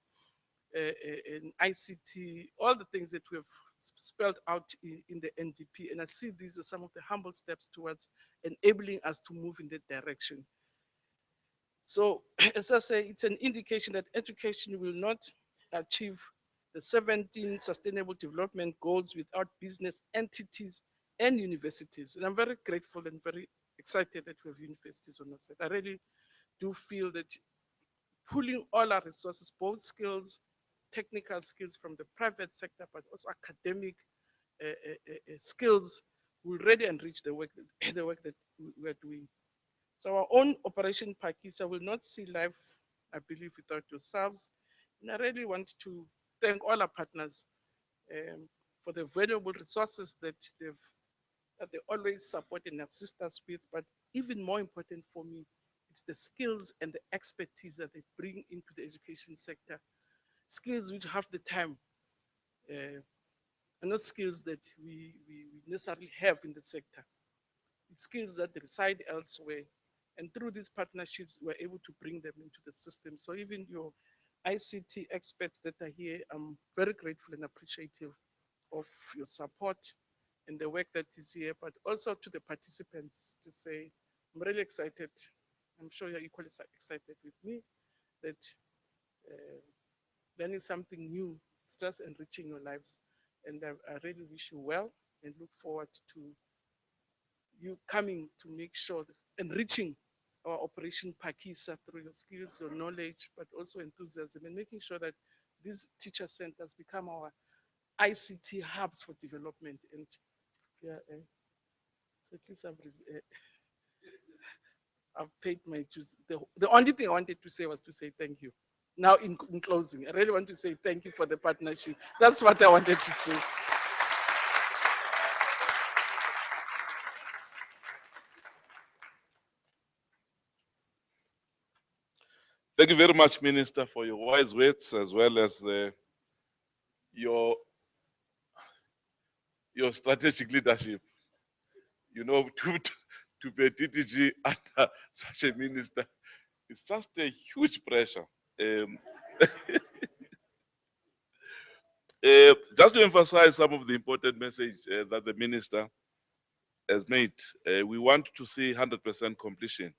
an ICT, all the things that we have spelled out in the NDP. And I see these as some of the humble steps towards enabling us to move in that direction. So as I say, it's an indication that education will not achieve the 17 sustainable development goals without business entities and universities. And I'm very grateful and very excited that we have universities on our side. I really do feel that pulling all our resources, both skills, technical skills from the private sector, but also academic skills, will really enrich the work that we are doing. So our own Operation Pakisa will not see life, I believe, without yourselves. And I really want to thank all our partners for the valuable resources that they always support and assist us with. But even more important for me, it's the skills and the expertise that they bring into the education sector. Skills which half the time are not skills that we necessarily have in the sector. It's skills that reside elsewhere. And through these partnerships, we're able to bring them into the system. So even your ICT experts that are here, I'm very grateful and appreciative of your support and the work that is here, but also to the participants to say, I'm really excited. I'm sure you're equally excited with me that learning something new is just enriching your lives. And I really wish you well and look forward to you coming to make sure enriching our Operation Pakisa through your skills, your knowledge, but also enthusiasm, and making sure that these teacher centers become our ICT hubs for development. And yeah, so please, I've paid my dues. The only thing I wanted to say was to say thank you. Now, in closing, I really want to say thank you for the partnership. That's what I wanted to say. Thank you very much, Minister, for your wise words as well as your strategic leadership. You know, to be a DDG under such a minister, it's just a huge pressure. Um, just to emphasize some of the important message that the minister has made, we want to see 100% completion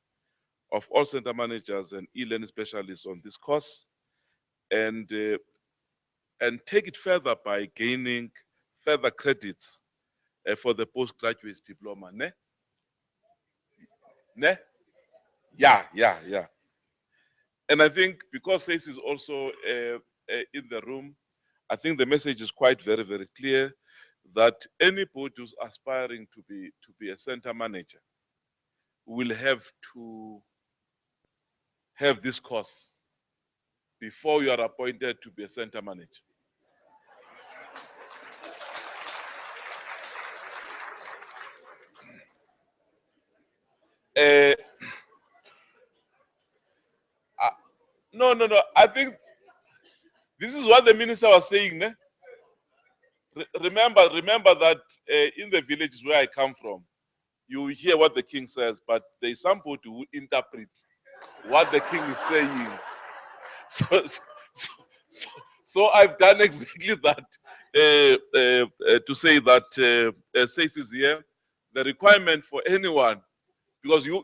of all center managers and e-learning specialists on this course, and take it further by gaining further credits for the postgraduate diploma. Ne? Ne? Yeah. And I think because SACE is also in the room, I think the message is quite very, very clear that anybody who's aspiring to be a center manager will have to have this course before you are appointed to be a center manager. No. I think this is what the minister was saying. Ne? Remember that in the villages where I come from, you hear what the king says, but there's somebody who interprets what the king is saying. So I've done exactly that to say that SACE is here. The requirement for anyone, because you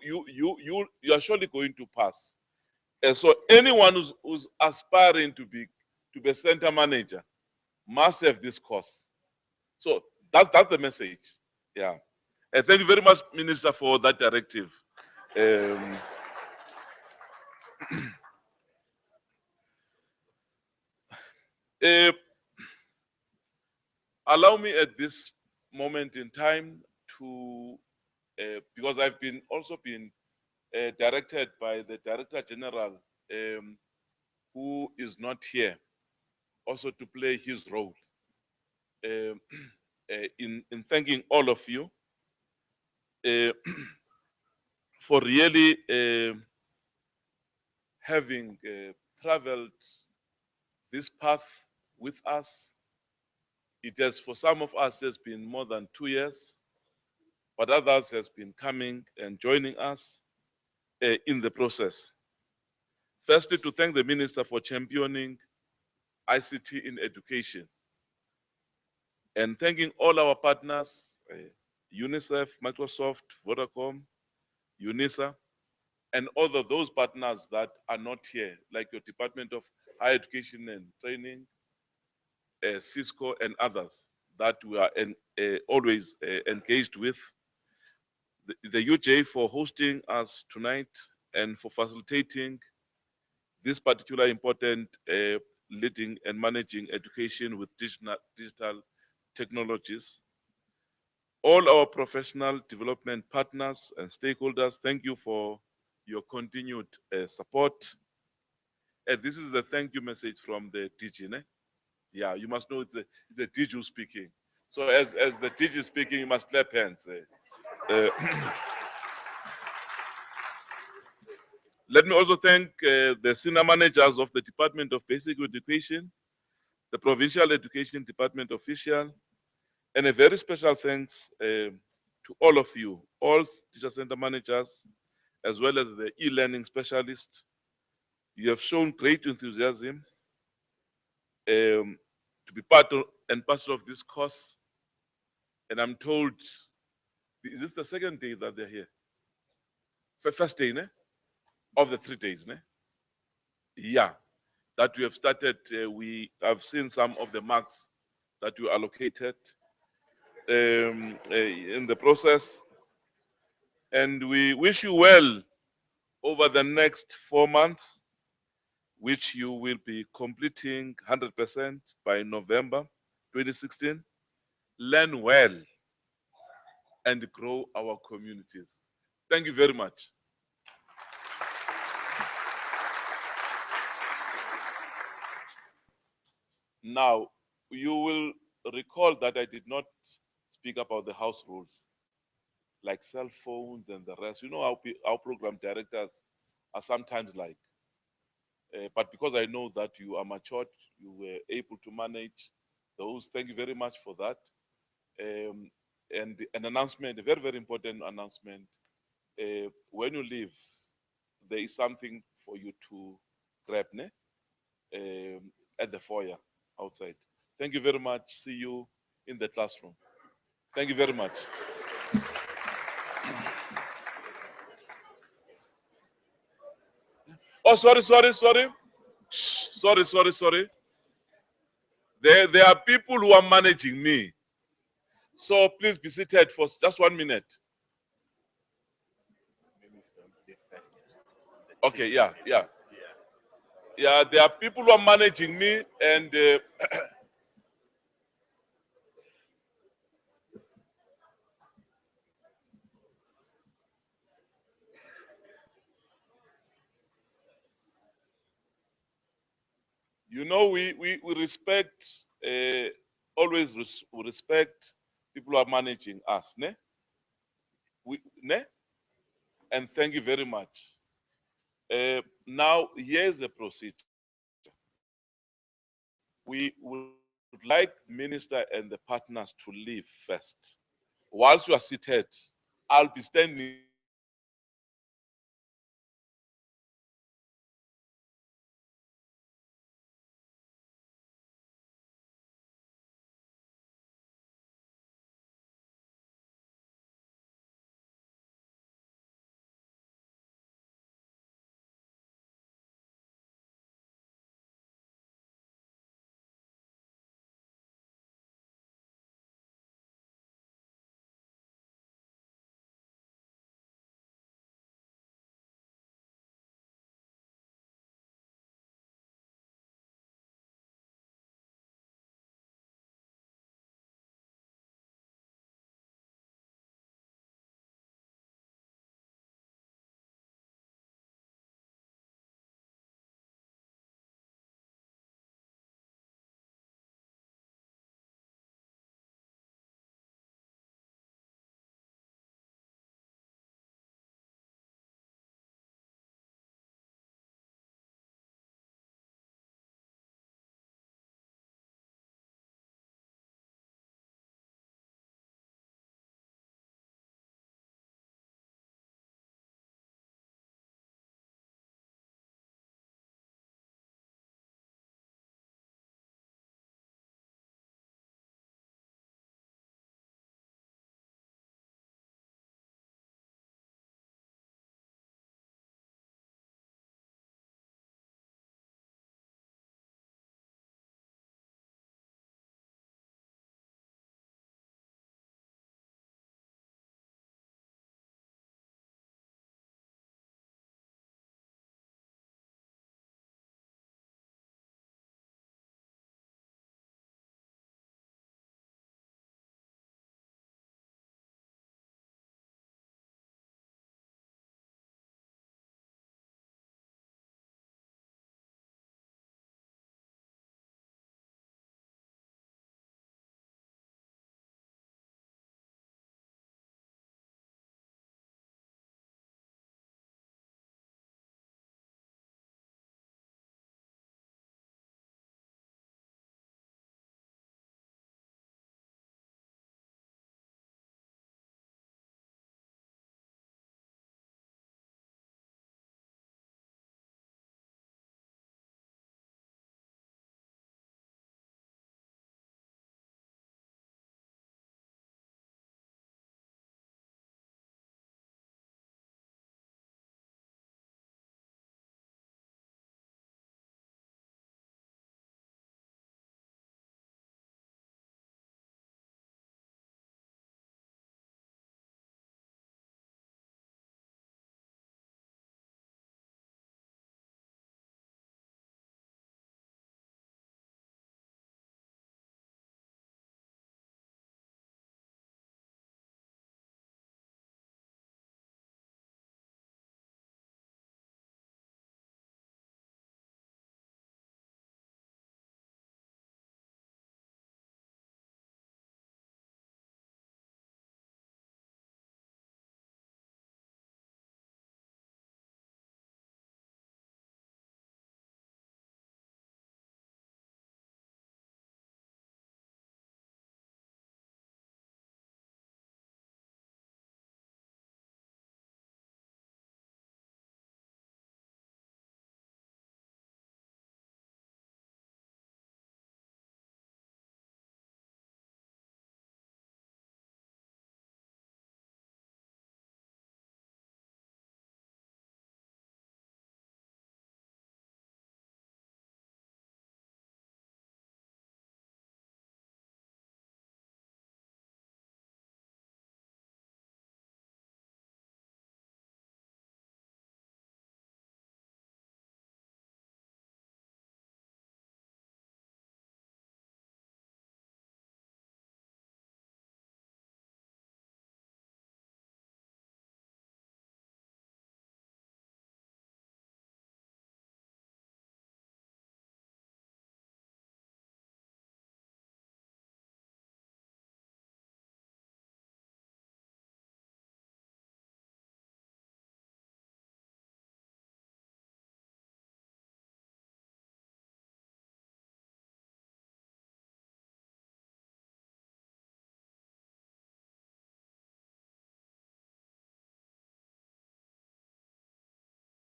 are surely going to pass. So anyone who's aspiring to be a center manager must have this course. So that's the message. Yeah. Thank you very much, Minister, for that directive. Allow me at this moment in time to, because I've also been directed by the Director General, who is not here, also to play his role in thanking all of you for really having traveled this path with us. It has, for some of us, has been more than 2 years, but others has been coming and joining us in the process. Firstly, to thank the Minister for championing ICT in education, and thanking all our partners, UNICEF, Microsoft, Vodacom, UNISA, and all of those partners that are not here, like your Department of Higher Education and Training, Cisco, and others that we are always engaged with. The UJ for hosting us tonight and for facilitating this particular important leading and managing education with digital technologies. All our professional development partners and stakeholders, thank you for your continued support. This is the thank you message from the DG. Ne? Yeah, you must know it's the DG who's speaking. So as the DG is speaking, you must clap hands. Let me also thank the senior managers of the Department of Basic Education, the Provincial Education Department official, and a very special thanks to all of you, all teacher center managers, as well as the e-learning specialists. You have shown great enthusiasm to be part and parcel of this course. And I'm told, is this the second day that they're here? First day, ne? Of the 3 days, ne? Yeah, that we have started. We have seen some of the marks that you allocated in the process. And we wish you well over the next 4 months, which you will be completing 100% by November 2016. Learn well and grow our communities. Thank you very much. Now, you will recall that I did not speak about the house rules, like cell phones and the rest. You know how our program directors are sometimes like. But because I know that you are matured, you were able to manage those. Thank you very much for that. And an announcement, a very, very important announcement. When you leave, there is something for you to grab at the foyer outside. Thank you very much. See you in the classroom. Thank you very much. Oh, sorry. Shh, sorry. There are people who are managing me. So please be seated for just 1 minute. Okay, yeah. Yeah, there are people who are managing me, and you know, we respect, always we respect people who are managing us, ne? Ne? And thank you very much. Now, here's the procedure. We would like the minister and the partners to leave first. Whilst you are seated, I'll be standing